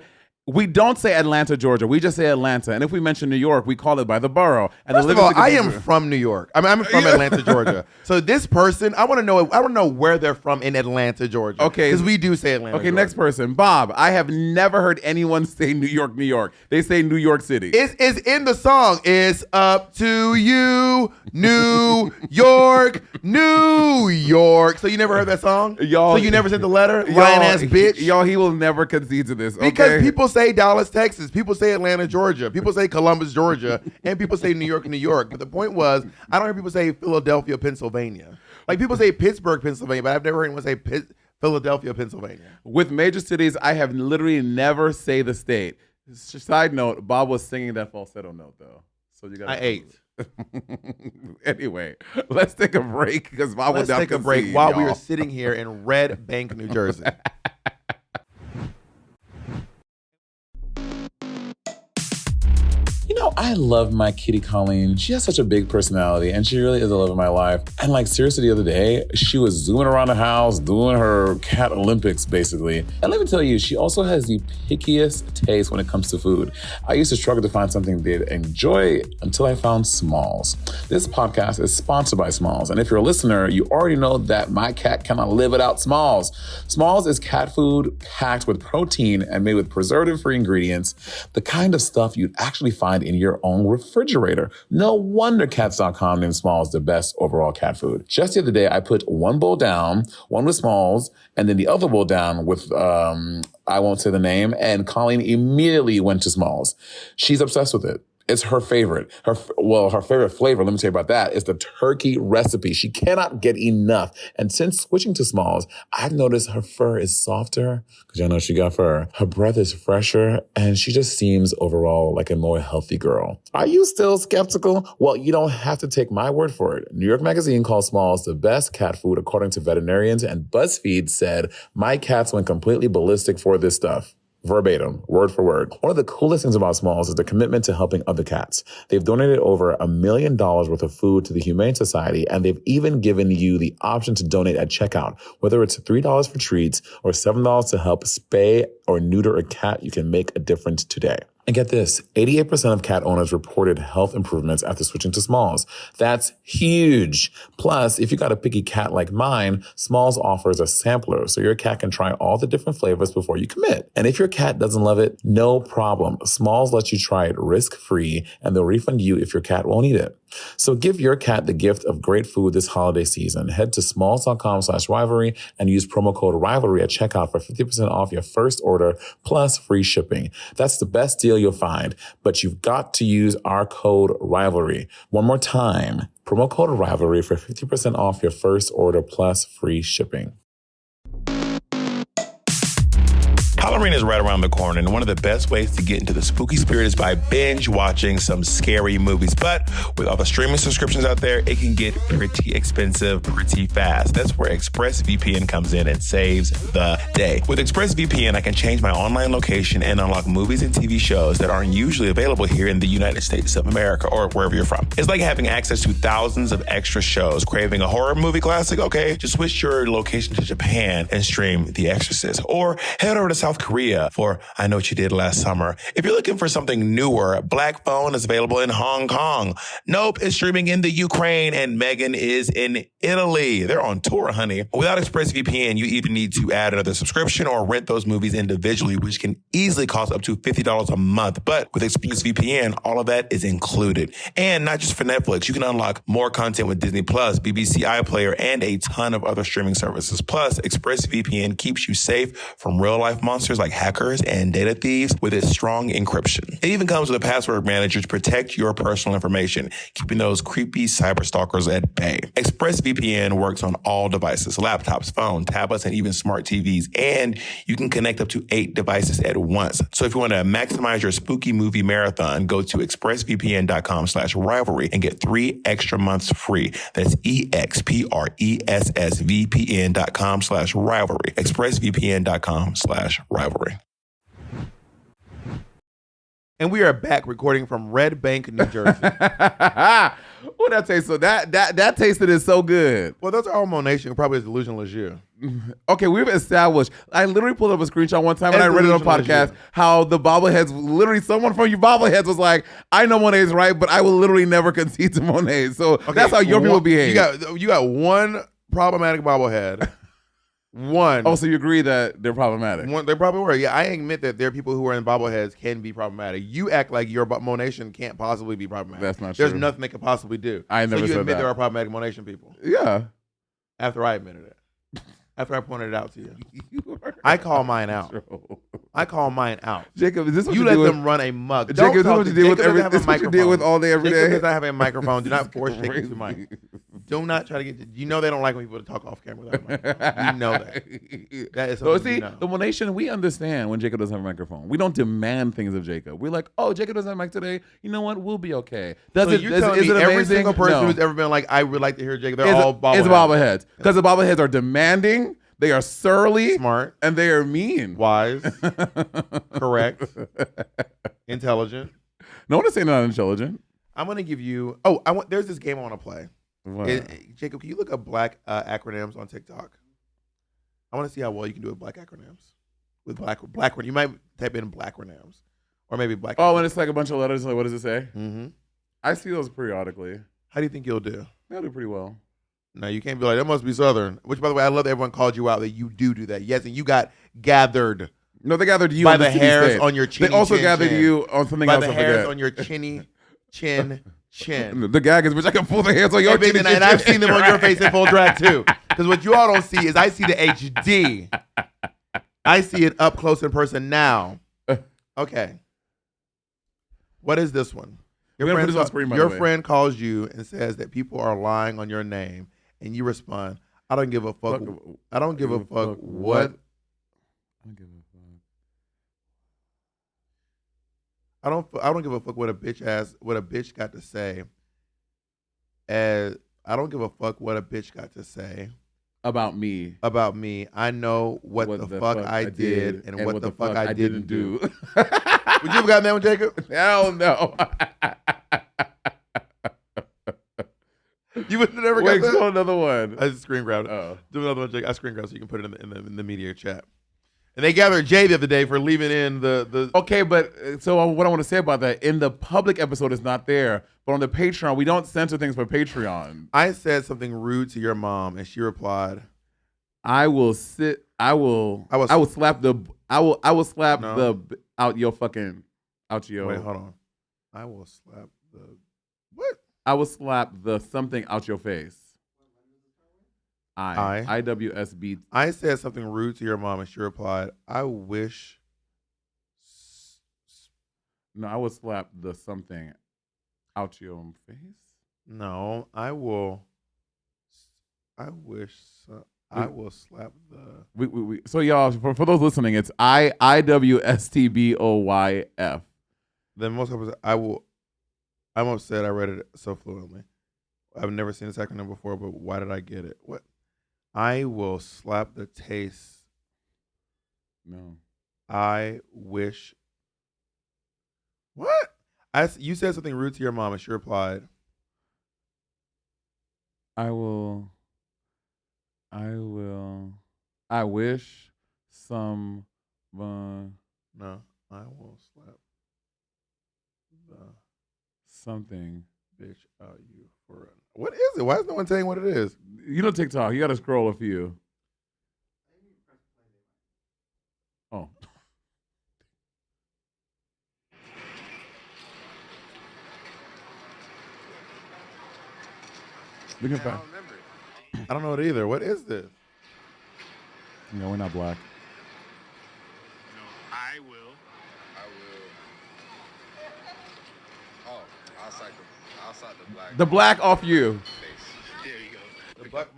We don't say Atlanta, Georgia. We just say Atlanta. And if we mention New York, we call it by the borough. And First of all, I am from New York. I mean, I'm from Atlanta, Georgia. So this person, I want to know where they're from in Atlanta, Georgia. Okay. Because we do say Atlanta, Okay, Georgia. next person. Bob, I have never heard anyone say New York, New York. They say New York City. It's in the song. It's up to you, New York, New York. So you never heard that song? Y'all, so you never sent the letter? Lying-ass bitch. Y'all, he will never concede to this, okay? Because people say Dallas, Texas. People say Atlanta, Georgia. People say Columbus, Georgia. And people say New York, New York. But the point was, I don't hear people say Philadelphia, Pennsylvania. Like people say Pittsburgh, Pennsylvania, but I've never heard anyone say Philadelphia, Pennsylvania. With major cities, I have literally never say the state. Side note, Bob was singing that falsetto note, though. So you got. I ate. Anyway, let's take a break because Bob Let's take a break while we are sitting here in Red Bank, New Jersey. You know, I love my kitty Colleen. She has such a big personality and she really is the love of my life. And like seriously, the other day, she was zooming around the house, doing her cat Olympics basically. And let me tell you, she also has the pickiest taste when it comes to food. I used to struggle to find something they'd enjoy until I found Smalls. This podcast is sponsored by Smalls. And if you're a listener, you already know that my cat cannot live without Smalls. Smalls is cat food packed with protein and made with preservative-free ingredients, the kind of stuff you'd actually find in your own refrigerator. No wonder Cats.com named Smalls the best overall cat food. Just the other day, I put one bowl down, one with Smalls, and then the other bowl down with, I won't say the name, and Colleen immediately went to Smalls. She's obsessed with it. It's her favorite. Her favorite flavor, let me tell you about that, is the turkey recipe. She cannot get enough. And since switching to Smalls, I've noticed her fur is softer, because I know she got fur. Her breath is fresher, and she just seems overall like a more healthy girl. Are you still skeptical? Well, you don't have to take my word for it. New York Magazine calls Smalls the best cat food according to veterinarians, and BuzzFeed said, my cats went completely ballistic for this stuff. Verbatim, word for word. One of the coolest things about Smalls is the commitment to helping other cats. They've donated over $1 million worth of food to the Humane Society, and they've even given you the option to donate at checkout. Whether it's $3 for treats or $7 to help spay or neuter a cat, you can make a difference today. And get this, 88% of cat owners reported health improvements after switching to Smalls. That's huge. Plus, if you got a picky cat like mine, Smalls offers a sampler so your cat can try all the different flavors before you commit. And if your cat doesn't love it, no problem. Smalls lets you try it risk-free and they'll refund you if your cat won't eat it. So give your cat the gift of great food this holiday season. Head to smalls.com/rivalry and use promo code rivalry at checkout for 50% off your first order plus free shipping. That's the best deal you'll find, but you've got to use our code rivalry. One more time, promo code rivalry for 50% off your first order plus free shipping. Halloween is right around the corner, and one of the best ways to get into the spooky spirit is by binge watching some scary movies. But with all the streaming subscriptions out there, it can get pretty expensive pretty fast. That's where ExpressVPN comes in and saves the day. With ExpressVPN, I can change my online location and unlock movies and TV shows that aren't usually available here in the United States of America or wherever you're from. It's like having access to thousands of extra shows. Craving a horror movie classic? Okay, just switch your location to Japan and stream The Exorcist. Or head over to South Korea for I Know What You Did Last Summer. If you're looking for something newer, Black Phone is available in Hong Kong. Nope is streaming in the Ukraine, and Megan is in Italy. They're on tour, honey. Without ExpressVPN, you either need to add another subscription or rent those movies individually, which can easily cost up to $50 a month. But with ExpressVPN, all of that is included. And not just for Netflix, you can unlock more content with Disney Plus, BBC iPlayer, and a ton of other streaming services. Plus, ExpressVPN keeps you safe from real-life monsters like hackers and data thieves with its strong encryption. It even comes with a password manager to protect your personal information, keeping those creepy cyber stalkers at bay. ExpressVPN works on all devices, laptops, phones, tablets, and even smart TVs, and you can connect up to 8 devices at once. So if you want to maximize your spooky movie marathon, go to expressvpn.com/rivalry and get 3 extra months free. That's expressvpn.com/rivalry. expressvpn.com/rivalry. And we are back recording from Red Bank, New Jersey. Oh, that tastes so that tasted is so good. Well, those are all Monation. Probably is Delusion Leger. Okay, we've established. I literally pulled up a screenshot one time and It's I read it on Delusion podcast Leger. how the bobbleheads, literally someone from you bobbleheads was like, I know Monet's right, but I will literally never concede to Monet. So that's how your people behave. You got one problematic bobblehead. One. Oh, so you agree that they're problematic? They probably were. Yeah, I admit that there are people who are in bobbleheads can be problematic. You act like your Monation can't possibly be problematic. That's not There's true. nothing they could possibly do. I never so you said admit that. there are problematic Monation people. Yeah. After I admitted it. After I pointed it out to you. I call mine out. I call mine out. Jacob, is this what You you let do them with, run a mug. Jacob, is this what you deal with every, Jacob this what you deal with all day, every Jacob day? does not have a microphone. Do not force Jacob Crazy. to mic. Do not try to get. You know they don't like when people talk off camera without a microphone. You know that. That is So something see, you know. the Monation, we understand when Jacob doesn't have a microphone. We don't demand things of Jacob. We're like, oh, Jacob doesn't have a mic today. You know what? We'll be okay. So you're telling is me it every amazing? single person No. who's ever been like, I would like to hear Jacob, they're It's all bobbleheads. It's bobbleheads. Because the bobbleheads are demanding, they are surly, Smart, and they are mean. wise, correct, intelligent. No one is saying they're not intelligent. I'm gonna give you. Oh, there's this game I want to play. What? Jacob, can you look up black acronyms on TikTok? I want to see how well you can do with black acronyms. With black, you might type in black acronyms, or maybe black. Oh, and it's like a bunch of letters. Like, what does it say? Mm-hmm. I see those periodically. How do you think you'll do? They'll do pretty well. No, you can't be like, that must be Southern. Which, by the way, I love that everyone called you out that you do that. Yes, and you got gathered No, they gathered you by on the city hairs state. on your chin. They also gathered you on something by else. the I hairs forget. on your chin. The gag is, which I can pull the hairs on your Hey, chin. and I've seen them on your face in full drag too. Because what you all don't see is I see the HD. I see it up close in person now. Okay. What is this one? We're gonna put this on screen, by the Your way. friend calls you and says that people are lying on your name, and you respond, I don't give a fuck. I don't give a fuck what. I don't give a fuck. I don't give a fuck what a bitch got to say. As I don't give a fuck what a bitch got to say About me. about me. I know what the fuck I did and what the fuck I didn't do. Would you have gotten that one, Jacob? Hell no. You would have never Wait, got show that. another one. I just screen grabbed it. Oh. Do another one, Jacob. I screen grabbed so you can put it in the media chat. And they gathered Jay the other day for leaving in the. Okay, but so what I want to say about that, in the public episode it's not there, but on the Patreon, we don't censor things for Patreon. I said something rude to your mom, and she replied, I will slap No. the out your fucking out your "Wait, hold on. I will slap the what? I will slap the something out your face. IWSB. I said something rude to your mom, and she replied, I wish. No, I will slap the something out your face. No, I will. I wish. I will slap the. We so y'all for those listening, it's IWSTBOYF. The most common. I will. I'm upset. I read it so fluently. I've never seen this acronym before, but why did I get it? What? I will slap the taste. No. I wish. What? You said something rude to your mom, and she replied, I wish some no, I will slap the something. bitch out you for it. What is it? Why is no one saying what it is? You know TikTok, you gotta scroll a few. Oh. We can find. I don't know it either. What is this? No, we're not black. I will. Oh, outside the black. The black off you. face. There you go. The black.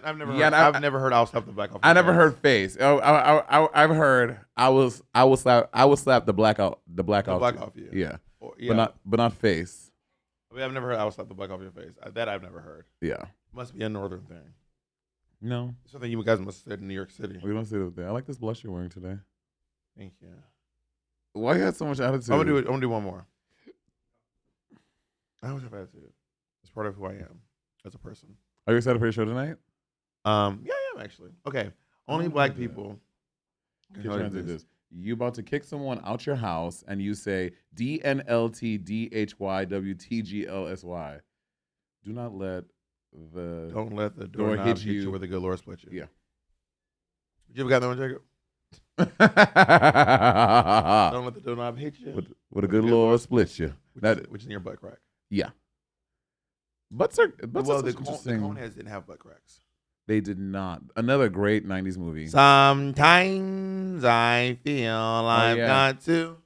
I've never. Yeah, Heard, I've never heard. I'll slap the black off. I your never face. heard face. Oh, I've heard. I will slap the black out. The black The off. black off you. Yeah. Or, yeah. But not face. I mean, I've never heard. I will slap the black off your face. That I've never heard. Yeah. Must be a northern thing. No, Something you guys must have said in New York City. we don't say that. I like this blush you're wearing today. Thank you. Why you had so much attitude? I'm gonna do it. I'm gonna do one more. I always have attitude. It's part of who I am as a person. Are you excited for your show tonight? Yeah, I am actually. Okay. Only Oh, black yeah. people. Okay, trying to do this. You about to kick someone out your house and you say DNLTDHYWTGLSY. Do not let the Don't let the door doorknob hit hit you you. where the good Lord split you. Yeah. You ever got that one, Jacob? Don't Don't let the doorknob hit you. with a good Lord split you. Which is in your butt crack. Yeah. Butts are Well, the interesting. Coneheads didn't have butt cracks. They did not. Another great 90s movie. Sometimes I feel I've yeah. got to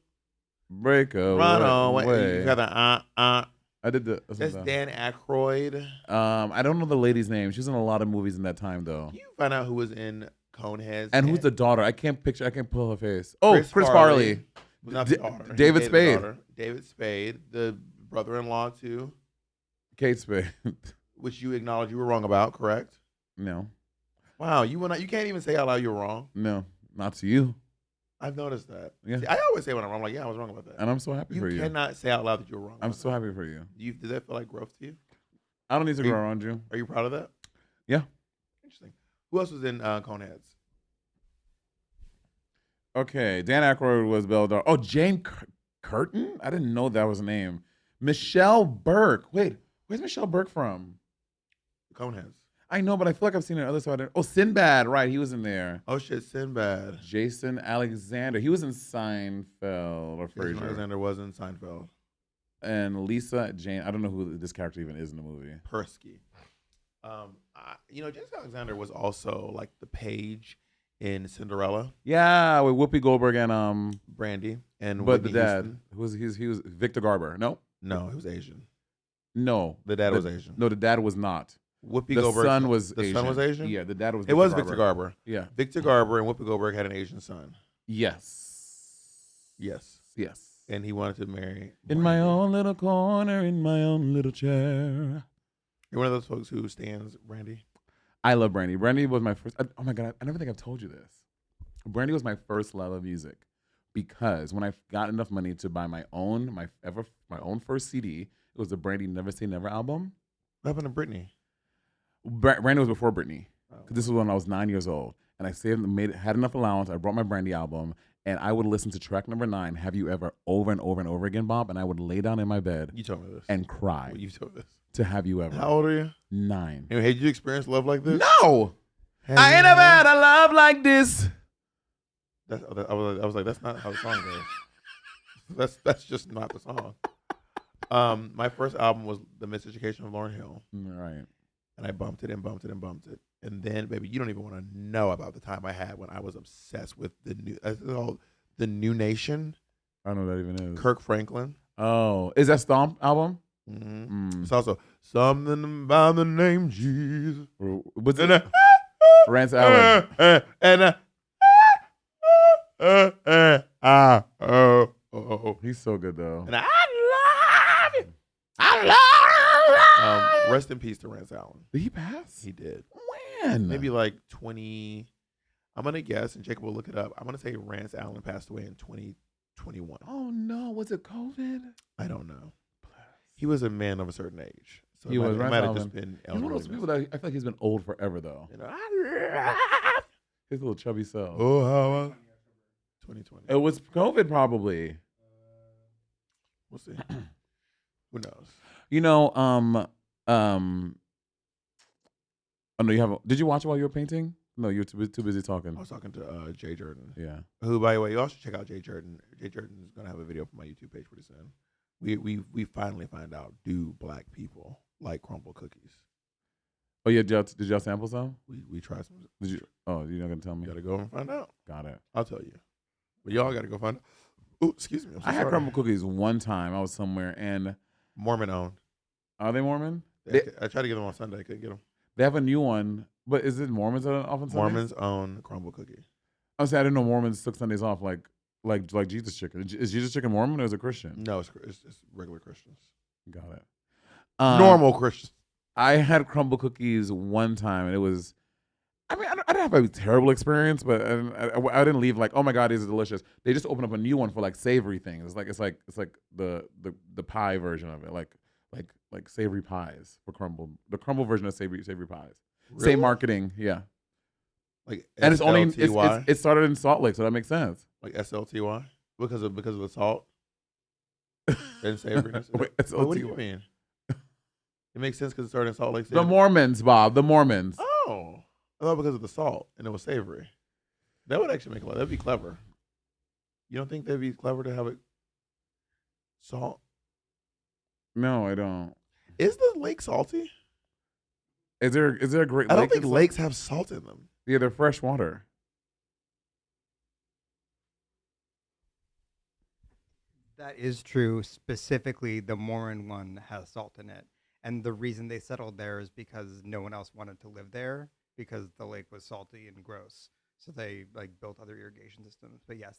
Break run away. away. You got the I did the. That's Dan Aykroyd. I don't know the lady's name. She was in a lot of movies in that time, though. Can you find out who was in Coneheads? And who's the daughter? I can't pull her face. Oh, Chris Farley. Was not the daughter. David He dated the Spade. daughter. David Spade, the brother-in-law too, Kate Spade. which you acknowledge you were wrong about, correct? No, Wow, you can't even say out loud you're wrong. no, not to you. I've noticed that. Yeah. See, I always say when I'm wrong, like, yeah, I was wrong about that. And I'm so happy for you. You cannot say out loud that you're wrong. I'm about so that. happy for you. Does that feel like growth to you? I don't need to Are you- grow around you. Are you proud of that? Yeah. Interesting. Who else was in Coneheads? Okay, Dan Aykroyd was Beldar. Oh, Jane Curtin? I didn't know that was a name. Michelle Burke. Wait, where's Michelle Burke from? Coneheads. I know, but I feel like I've seen her other side. Oh, Sinbad. Right, he was in there. Oh shit, Sinbad. Jason Alexander. He was in Seinfeld or Jason Frasier. Alexander was in Seinfeld. And Lisa Jane. I don't know who this character even is in the movie. Persky. Jason Alexander was also like the page in Cinderella, Yeah, with Whoopi Goldberg and Brandy, and but Whitney the dad Houston. he was Victor Garber. No, No, he was Asian. no, The dad was Asian. No, the dad was not. Whoopi The Goldberg. son was the Asian. son was Asian. Yeah, the dad was. It was Victor Garber. Yeah. Victor Garber and Whoopi Goldberg had an Asian son. Yes. Yes, Yes. and he wanted to marry. In my Brandy. own little corner, in my own little chair. You're one of those folks who stands Brandy. I love Brandy. Brandy was my first. Oh my god! I never think I've told you this. Brandy was my first love of music, because when I got enough money to buy my own first CD, it was the Brandy Never Say Never album. What happened to Britney? Brandy was before Britney, Oh. because this was when I was 9 years old, and I had enough allowance. I brought my Brandy album, and I would listen to track number 9, "Have You Ever," over and over and over again, Bob, and I would lay down in my bed You told me this. and cry You told me this. to "Have You Ever." How old are you? 9. Anyway, had you experienced love like this? No, Have I you ain't never ever- had a love like this. I was like, that's not how the song goes. That's just not the song. My first album was The Miseducation of Lauryn Hill, Right. and I bumped it and bumped it and bumped it. And then, baby, you don't even want to know about the time I had when I was obsessed with the New Nation, I don't know what that even is. Kirk Franklin. Oh, is that Stomp album? Mm-hmm. It's also something about the name Jesus. Was And it Rance Allen? and He's so good though. and I love you. I love you. Rest in peace to Rance Allen. Did he pass? He did. When? Maybe like 20. I'm gonna guess, and Jacob will look it up. I'm gonna say Rance Allen passed away in 2021. Oh no, was it COVID? I don't know. He was a man of a certain age, so He it was, might Rance have Allen. just been. He's one of those people that I feel like he's been old forever though. His little chubby self. Oh, how 2020. It was COVID probably. We'll see. Who knows? You know, oh no, you haven't. Did you watch it while you were painting? No, you were too busy talking. I was talking to Jay Jordan. Yeah. Who, by the way, you also check out Jay Jordan. Jay Jordan is gonna have a video for my YouTube page pretty soon. We finally find out, do black people like crumble cookies? Oh yeah, did y'all sample some? We try some. Did you? Oh, you're not gonna tell me? You gotta go and find out. Got it. I'll tell you. But y'all gotta go find out. Oh, excuse me. I'm so I had sorry. crumble cookies one time. I was somewhere, and Mormon owned. are they Mormon? I tried to get them on Sunday. Couldn't get them. They have a new one, but is it Mormons that are often Sundays? Mormons own crumble cookie. I was saying I didn't know Mormons took Sundays off like Jesus Chicken. Is Jesus Chicken Mormon or is it Christian? No, it's regular Christians. Got it. Normal Christians. I had crumble cookies one time, and it was. I mean, I didn't have a terrible experience, but I didn't leave like, oh my god, these are delicious. They just opened up a new one for like savory things. It's like the pie version of it, like like savory pies for crumble. The crumble version of savory pies. Really? Same marketing, yeah. Like And it's only SLTY? it started in Salt Lake, so that makes sense. Like SLTY because of the salt and savoriness. Wait, What do you SLTY. mean? It makes sense because it started in Salt Lake City. The Mormons, Bob. The Mormons. Oh, I thought because of the salt and it was savory. That would actually make a lot. That'd be clever. You don't think that'd be clever to have it salt? No, I don't. Is the lake salty? Is there a great I lake? don't think that's lakes have salt in them. Yeah, they're fresh water. That is true. Specifically, the Morin one has salt in it. And the reason they settled there is because no one else wanted to live there because the lake was salty and gross. So they like built other irrigation systems. But yes,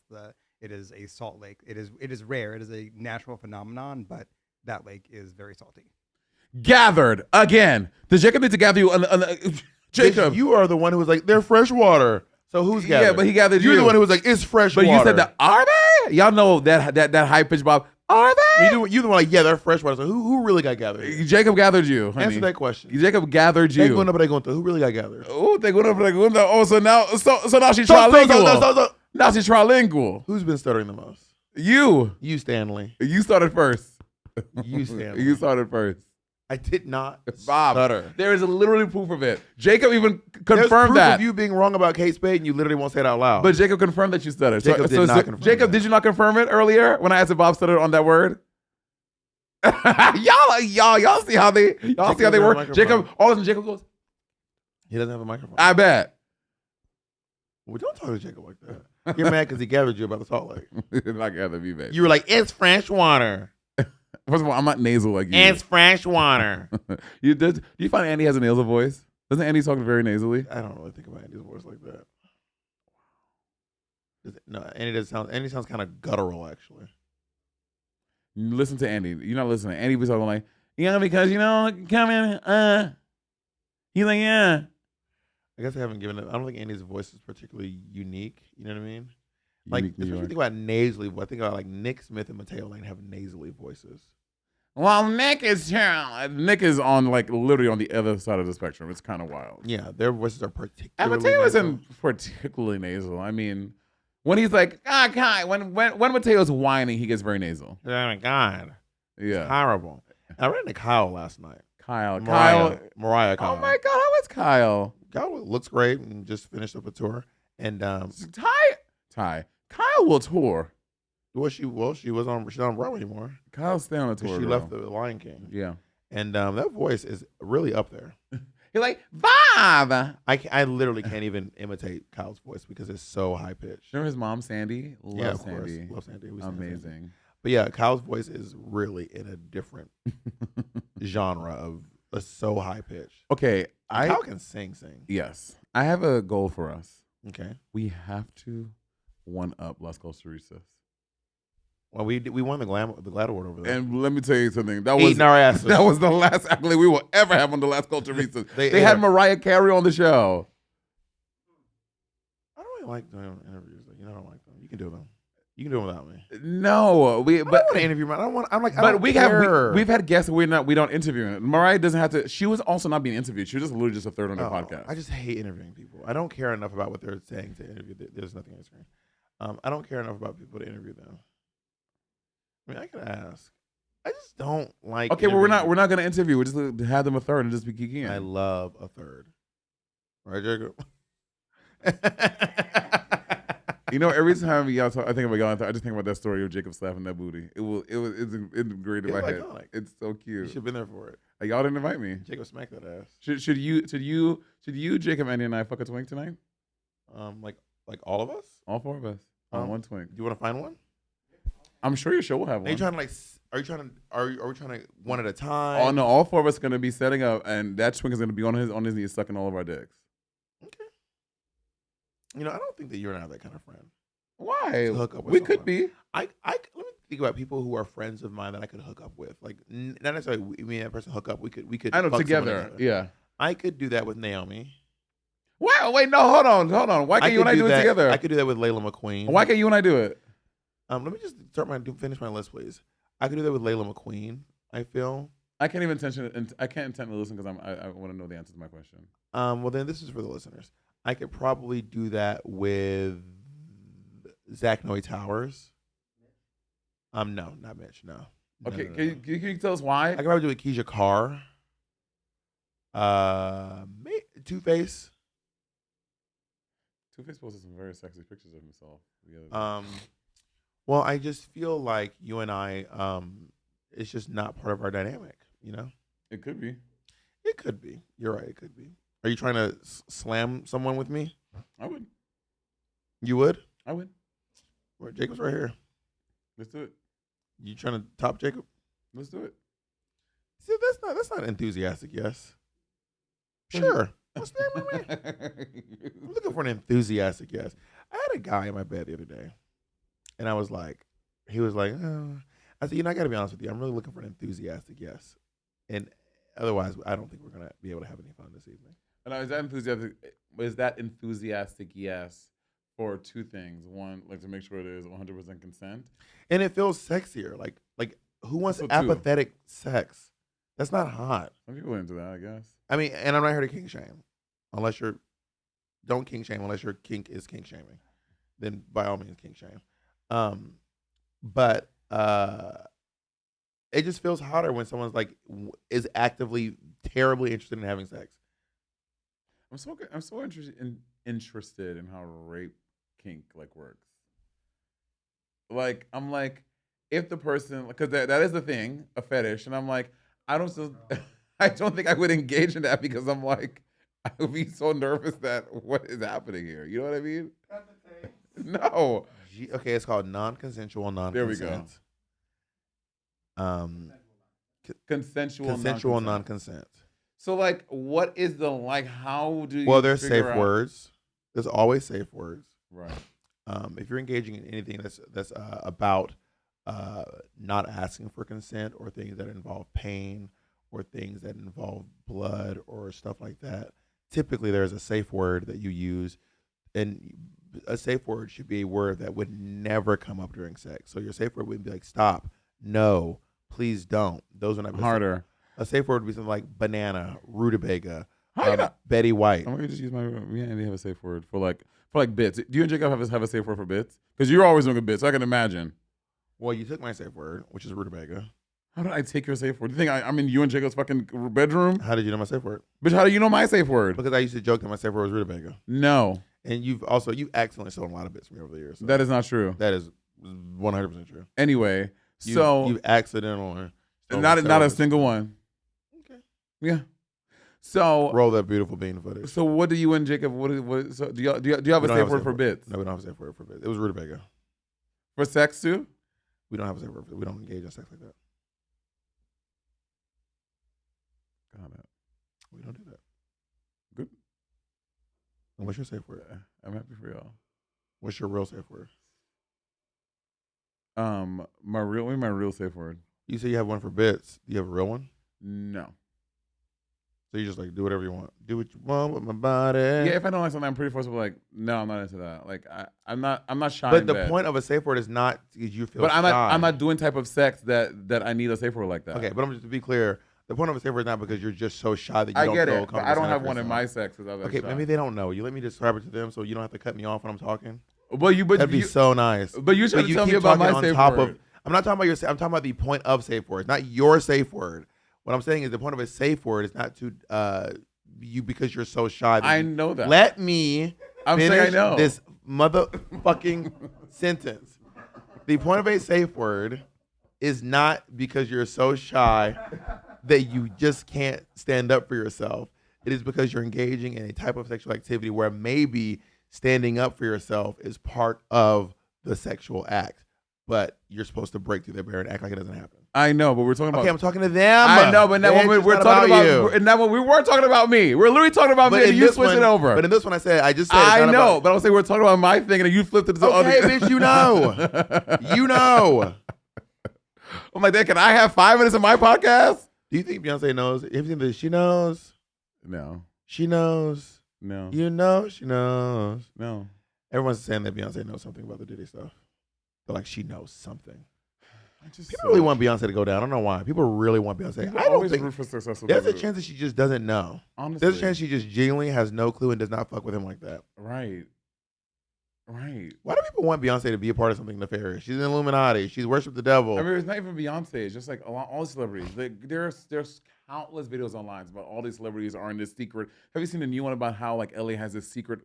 it is a salt lake. It is rare. It is a natural phenomenon, but that lake is very salty. Gathered again. Does Jacob need to gather you? Jacob, You are the one who was like, they're fresh water. So who's gathered? Yeah, but he gathered You're you. the one who was like, it's fresh But water. you said that. Are they? Y'all know that high pitch, Bob. Are they? You the one like, yeah, they're fresh water. So who really got gathered? Jacob gathered you. Honey. Answer that question. Jacob gathered you. Who really got gathered? Oh, oh, so now she's trilingual. Now she's trilingual. Who's been stuttering the most? You Stanley. You started first. You, Stanley. You started first. I did not Bob, stutter. there is literally proof of it. Jacob even There's confirmed proof that. of you being wrong about Kate Spade, and you literally won't say it out loud. But Jacob confirmed that you stuttered. Jacob did not confirm Jacob, that. did you not confirm it earlier when I asked if Bob stuttered on that word? y'all see how they work. microphone. Jacob, all of a sudden Jacob goes, He doesn't have a microphone. I bet. Well, don't talk to Jacob like that. You're mad because he gathered you about the Salt Lake. Not gather me, babe. You were like, it's fresh water. First of all, I'm not nasal like you. It's fresh water. Do you find Andy has a nasal voice? Doesn't Andy talk very nasally? I don't really think about Andy's voice like that. No, Andy sounds kind of guttural, actually. Listen to Andy. You're not listening. Andy was talking like, because come in, he's like, yeah. I guess I haven't given it. I don't think Andy's voice is particularly unique. You know what I mean? Like, Unique New especially York. think about nasally. I think about like Nick Smith and Mateo Lane have nasally voices. Well, Nick is on like literally on the other side of the spectrum. It's kind of wild. Yeah, their voices are particularly. And Mateo nasal. isn't particularly nasal. I mean, when he's like, Kai, when Mateo's whining, he gets very nasal. Oh my God. Yeah. It's horrible. I ran into Kyle last night. Kyle. Mariah Kyle. Oh my God, how is Kyle? Kyle looks great and just finished up a tour. And Ty. Kyle will tour. she's on Broadway anymore. Kyle's staying on a tour. She bro. left the Lion King. Yeah. And that voice is really up there. He's like, Bob. I literally can't even imitate Kyle's voice because it's so high pitched. Remember his mom, Sandy? Yeah, of Sandy. course. Love Sandy. We sang Sandy. Amazing. But yeah, Kyle's voice is really in a different genre of so high pitched. Okay. Kyle can sing. Yes. I have a goal for us. Okay. We have to one up Las Costarisas. Well, we won the GLAAD award over there. And let me tell you something. Eating our asses. That was the last accolade we will ever have on the Las Costarisas. They They had Mariah Carey on the show. I don't really like doing interviews. I don't like them. You can do them. You can do them without me. No, But I don't want to interview. I don't want. I'm like. I but don't we've had guests that we don't interview. Mariah doesn't have to. She was also not being interviewed. She was just literally just a third on their podcast. I just hate interviewing people. I don't care enough about what they're saying to interview. There's nothing on the screen. I don't care enough about people to interview them. I mean, I could ask. I just don't like. Okay, well we're interviewing not gonna interview. We just have them a third and just be geeking in. I love a third. Right, Jacob? You know, every time y'all talk, I think about y'all. I just think about that story of Jacob slapping that booty. It's ingrained in my head. iconic. It's so You cute. should have been there for it. Like, y'all didn't invite me. Jacob smacked that ass. Should you, Jacob, Andy, and I fuck a twink tonight? Like all of us? All four of us on one twink. Do you want to find one? I'm sure your show will have Are you one. trying to like? Are we trying to one at a time? Oh no, all four of us are gonna be setting up, and that twink is gonna be on his knees, sucking all of our dicks. Okay. I don't think that you're not that kind of friend. Why? To hook up with We could someone. be. Let me think about people who are friends of mine that I could hook up with. Like not necessarily me and that person hook up. We could. I know fuck someone together. Yeah. I could do that with Naomi. Wait, no, hold on. Why can't you and I do it together? I could do that with Layla McQueen. Why can't you and I do it? Let me just finish my list, please. I could do that with Layla McQueen. I feel I can't even I can't intently listen because I want to know the answer to my question. Well, then this is for the listeners. I could probably do that with Zach Noy Towers. No, not Mitch. No. Okay, No. can you tell us why? I could probably do it with Keisha Carr. Two-Face. Two-Face posted some very sexy pictures of himself. Well, I just feel like you and I, it's just not part of our dynamic. You know, It could be. it could be. You're right. It could be. Are you trying to slam someone with me? I would. You would? I would. Well, Jacob's right here. Let's do it. You trying to top Jacob? Let's do it. See, that's not enthusiastic. Yes. Sure. What's the name of me? I'm looking for an enthusiastic yes. I had a guy in my bed the other day, and I was like, he was like, oh. I said, I got to be honest with you. I'm really looking for an enthusiastic yes, and otherwise, I don't think we're gonna be able to have any fun this evening. And is that enthusiastic? Is that enthusiastic? Yes, for two things. One, like to make sure there's 100% consent, And it feels sexier. Like who wants So too. apathetic sex? That's not hot. some people are into that, I guess. I mean, and I'm not here to kink shame, don't kink shame unless your kink is kink shaming. Then by all means, kink shame. But it just feels hotter when someone's like is actively terribly interested in having sex. I'm so interested in how rape kink like works. Like I'm like, if the person, because that is the thing, a fetish, and I'm like, I don't think I would engage in that because I'm like, I would be so nervous that what is happening here? You know what I mean? No. Okay, it's called non-consensual non-consent. There we go. Consensual non-consent. So like, what is the like? How do you? Well, there's figure safe out- words. There's always safe words. Right. If you're engaging in anything that's about not asking for consent or things that involve pain or things that involve blood or stuff like that, typically there's a safe word that you use, and a safe word should be a word that would never come up during sex. So your safe word would be like stop, no, please don't. Those are not Harder. A safe word would be something like banana, rutabaga, How you not- Betty White. I'm gonna just use my. We ain't have a safe word for like bits. Do you and Jacob have a safe word for bits? Because you're always doing a bit, so I can imagine. Well, you took my safe word, which is rutabaga. How did I take your safe word? Do you think I'm in you and Jacob's fucking bedroom? How did you know my safe word? Bitch, how do you know my safe word? Because I used to joke that my safe word was rutabaga. No, And you accidentally stolen a lot of bits from me over the years. So that is not true. that is 100% true. Anyway, You so accidentally stolen not a several single one. Okay. Yeah. So Roll that beautiful bean footage. so what do you and Jacob? What so do you have We a don't safe word for bits No, we don't have a safe word for bits. It was rutabaga. for sex too? We don't have a safe word for We don't engage in sex like that. Got it. We don't do that. Good. And what's your safe word? I'm happy for y'all. What's your real safe word? My real safe word. You say you have one for bits. Do you have a real one? No. So you just like do whatever you want. Do what you want with my body. Yeah, if I don't like something, I'm pretty forceful. Like, no, I'm not into that. Like, I'm not shy. But in the bed. point of a safe word is not because you feel But shy. I'm not doing type of sex that I need a safe word like that. Okay, but I'm just to be clear, the point of a safe word is not because you're just so shy that you I don't get feel it. comfortable. But I don't standing have up one for in yourself. my sex because I was Okay, maybe they don't know. You let me describe it to them so you don't have to cut me off when I'm talking. That'd That'd be so nice. But you should tell me keep about my talking on safe top word. of. I'm not talking about your. I'm talking about the point of safe words, not your safe word. What I'm saying is the point of a safe word is not to you because you're so shy. I know that. Let me I'm saying finish I know. this motherfucking sentence. The point of a safe word is not because you're so shy that you just can't stand up for yourself. It is because you're engaging in a type of sexual activity where maybe standing up for yourself is part of the sexual act, but you're supposed to break through that barrier and act like it doesn't happen. I know, but we're talking about. Okay, I'm talking to them. I know, but now Bitch, when it's we're not talking about you. and now when we weren't talking about me. We're literally talking about me, and you switched it over. But in this one, I just said it's I not know, about- but I was saying we're talking about my thing, and you flipped it to the other. Okay, bitch, you know. You know. I'm like, can I have 5 minutes of my podcast? Do you think Beyonce knows? Have you seen this? She knows. No, She knows. no, You know she knows. no. Everyone's saying that Beyonce knows something about the Diddy stuff. They're like, she knows something. People really want Beyonce to go down. I don't know why. People really want Beyonce. People I don't always think root for successful. there's a people. chance that she just doesn't know. Honestly, There's a chance she just genuinely has no clue and does not fuck with him like that. Right. Why do people want Beyonce to be a part of something nefarious? She's an Illuminati. She's worshipped the devil. I mean, it's not even Beyonce. It's just like all the celebrities. There's countless videos online about all these celebrities are in this secret. Have you seen the new one about how like LA has these secret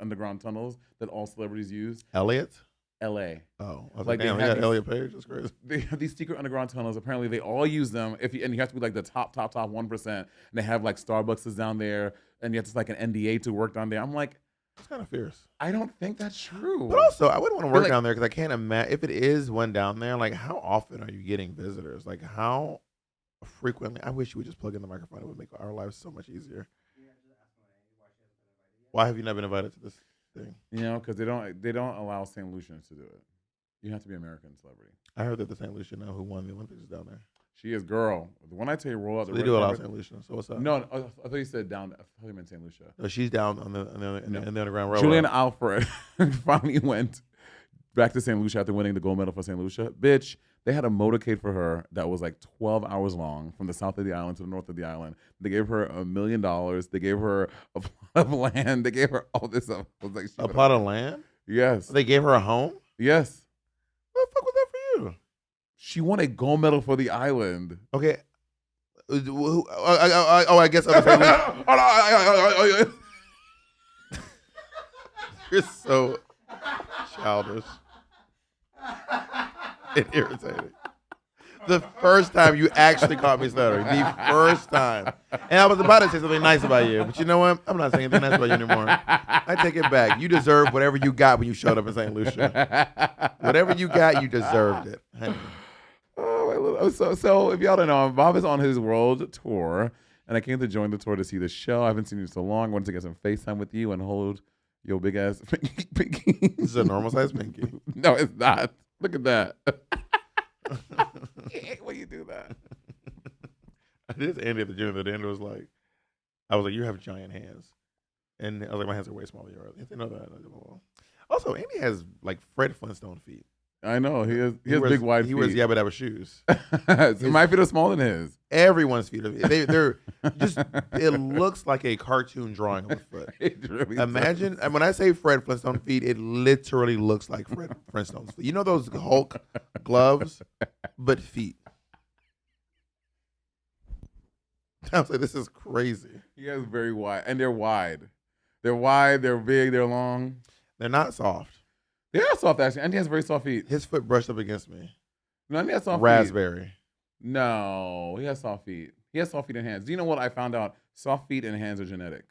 underground tunnels that all celebrities use? Elliot? LA. Oh, I was Like, damn, they they have got these- Elliot Page. That's crazy. They have these secret underground tunnels. Apparently, they all use them. And you have to be like the top 1%. And they have like Starbucks is down there, and you have to like an NDA to work down there. I'm like, It's kind of fierce. I don't think that's true. But also, I wouldn't want to work like- down there because I can't imagine if it is one down there. Like, how often are you getting visitors? Like, how frequently? I wish you would just plug in the microphone. It would make our lives so much easier. Why have you not been invited to this thing? You know, because they don't allow St. Lucians to do it. You have to be American celebrity. I heard that the St. Lucia now who won the Olympics is down there. She is girl. When I tell you roll out So the they red do allow carpet- St. Lucia. So what's up? No, I thought you said down. I thought you meant St. Lucia. No, she's down on the underground railroad. Julian Alfred finally went back to St. Lucia after winning the gold medal for St. Lucia. Bitch, they had a motorcade for her that was like 12 hours long from the south of the island to the north of the island. They gave her $1 million. They gave her a plot of land. They gave her all this stuff. I was like, A plot of land? Yes. They gave her a home? Yes. What the fuck was that for you? She won a gold medal for the island. Okay. I guess other families. You're so childish and irritating. The first time you actually caught me stuttering. The first time. And I was about to say something nice about you. But you know what? I'm not saying anything nice about you anymore. I take it back. You deserve whatever you got when you showed up in St. Lucia. Whatever you got, you deserved it. Honey. So if y'all don't know, Bob is on his world tour, and I came to join the tour to see the show. I haven't seen you in so long. I wanted to get some FaceTime with you and hold your big ass pinky. This is a normal size pinky. No, it's not. Look at that. I hate when you do that. I did Andy at the gym. Andy was like, I was like, you have giant hands. And I was like, my hands are way smaller than yours. He didn't know that. Also, Andy has like Fred Flintstone feet. I know. He has wears, big wide he feet. wears Yabba Dabba shoes. So my feet are smaller than his. Everyone's feet are they're just it looks like a cartoon drawing of a foot. It really Imagine when I say Fred Flintstone feet, it literally looks like Fred Flintstone's feet. You know those Hulk gloves, but feet. I was like, this is crazy. He has very wide, and they're wide. They're wide. They're big. They're long. They're not soft. They are soft actually. Andy has very soft feet. His foot brushed up against me. No, Andy has soft feet. Raspberry. No, he has soft feet. He has soft feet and hands. Do you know what I found out? Soft feet and hands are genetic.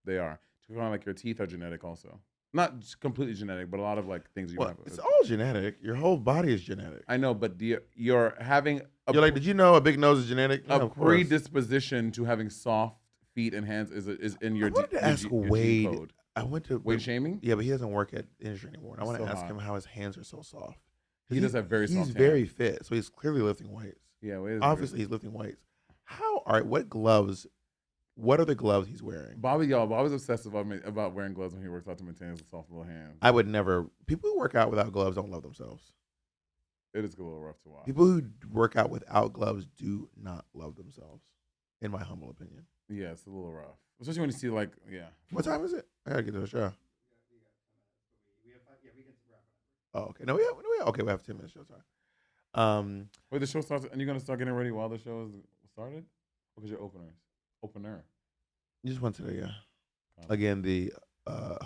They are. Kind of like your teeth are genetic also. Not completely genetic, but a lot of like things you Well, have. it's all genetic. Your whole body is genetic. I know, but you're having You're like, did you know a big nose is genetic? Yeah, a of course. predisposition to having soft feet and hands is in your. I wanted to ask your gene Wade. code. I went to Weight shaming? Yeah, but he doesn't work at the industry anymore. And I want to So ask hot. him how his hands are so soft. He does have very soft He's hands. very fit, so he's clearly lifting weights. Yeah, Wade is Obviously, he's lifting weights. All right, what gloves? What are the gloves he's wearing? Bobby's obsessed about wearing gloves when he works out to maintain his soft little hands. I would never. People who work out without gloves don't love themselves. It is a little rough to watch. People who work out without gloves do not love themselves, in my humble opinion. Yeah, it's a little rough, especially when you see like What time is it? I gotta get to the show. Oh, okay. No, we have 10 minutes show time. Wait, the show starts, and you're gonna start getting ready while the show is started, because you're opener. You just went to the again the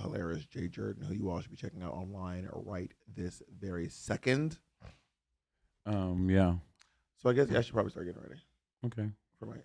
hilarious Jay Jordan, who you all should be checking out online right this very second. Yeah. So I guess I should probably start getting ready Okay. for my.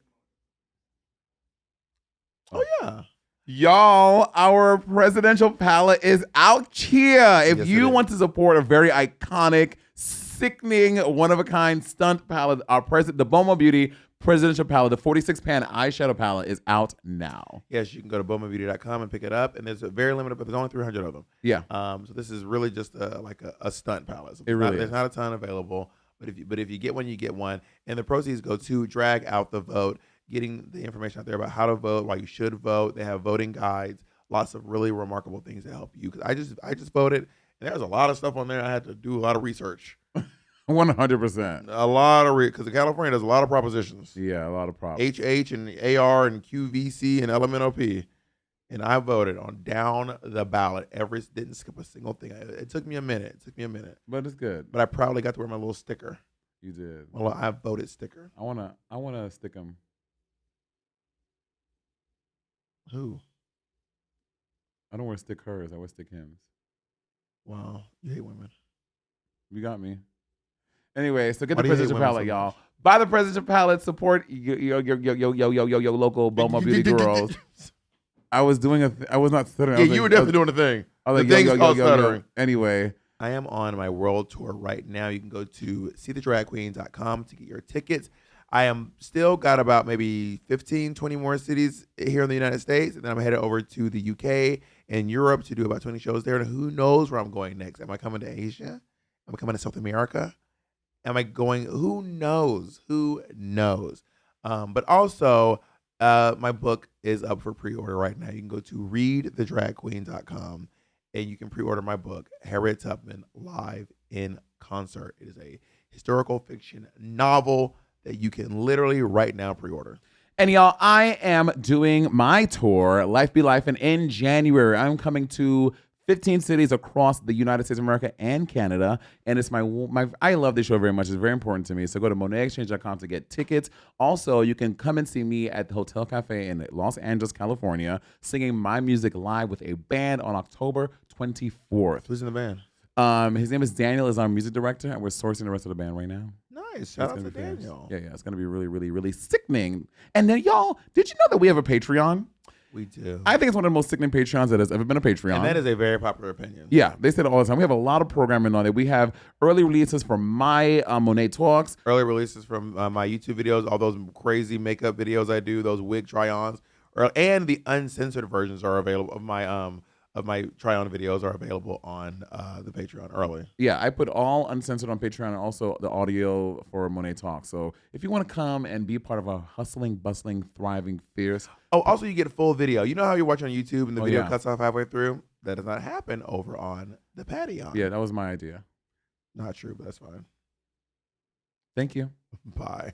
Oh yeah. Y'all, our presidential palette is out here. If Yes, you it is. want to support a very iconic, sickening, one-of-a-kind stunt palette, the Boma Beauty presidential palette, the 46-pan eyeshadow palette is out now. Yes, you can go to bomabeauty.com and pick it up, and there's a very limited, but there's only 300 of them. Yeah. So this is really just like a stunt palette. So It really there's is. not a ton available, but if you get one, you get one, and the proceeds go to Drag Out the Vote, getting the information out there about how to vote, why you should vote. They have voting guides, lots of really remarkable things to help you. Because I just voted, And there's a lot of stuff on there. I had to do a lot of research. 100%. A lot of because California does a lot of propositions. Yeah, a lot of problems. HH and AR and QVC and LMNOP. And I voted on down the ballot. Didn't skip a single thing. It took me a minute. But it's good. But I proudly got to wear my little sticker. You did. Well, I voted sticker. I wanna stick them. Who? I don't want to stick hers. I want to stick him's. Wow, you hate women. You got me. Anyway, so get Why the do you hate presidential women palette, so y'all. much? Buy the presidential palette. Support your local Boma Beauty girls. I was doing I was not stuttering. Yeah, you were definitely doing the thing. I was The like, thing's called stuttering. Anyway, I am on my world tour right now. You can go to seethedragqueens.com to get your tickets. I am still got about maybe 15, 20 more cities here in the United States. And then I'm headed over to the UK and Europe to do about 20 shows there. And who knows where I'm going next? Am I coming to Asia? Am I coming to South America? Am I going? Who knows? Who knows? But also, my book is up for pre-order right now. You can go to readthedragqueen.com and you can pre-order my book, Harriet Tubman, Live in Concert. It is a historical fiction novel that you can literally right now pre-order. and y'all, I am doing my tour, Life Be Life, and in January, I'm coming to 15 cities across the United States of America and Canada. And it's my I love this show very much. It's very important to me. So go to MonetExchange.com to get tickets. Also, you can come and see me at the Hotel Cafe in Los Angeles, California, singing my music live with a band on October 24th. Who's in the band? His name is Daniel, is our music director, and we're sourcing the rest of the band right now. Nice. Shout out It's to gonna be Daniel. Yeah, it's going to be really, really, really sickening. And then, y'all, did you know that we have a Patreon? We do. I think it's one of the most sickening Patreons that has ever been a Patreon. And that is a very popular opinion. Yeah, they say it all the time. We have a lot of programming on it. We have early releases from my Monét Talks. Early releases from my YouTube videos, all those crazy makeup videos I do, those wig try-ons, and the uncensored versions are available of my try-on videos are available on the Patreon early. Yeah, I put all uncensored on Patreon and also the audio for Monét Talks. So if you want to come and be part of a hustling, bustling, thriving, fierce. Oh, also you get a full video. You know how you're watching on YouTube and the video yeah. cuts off halfway through? That does not happen over on the Patreon. Yeah, that was my idea. Not true, but that's fine. Thank you. Bye.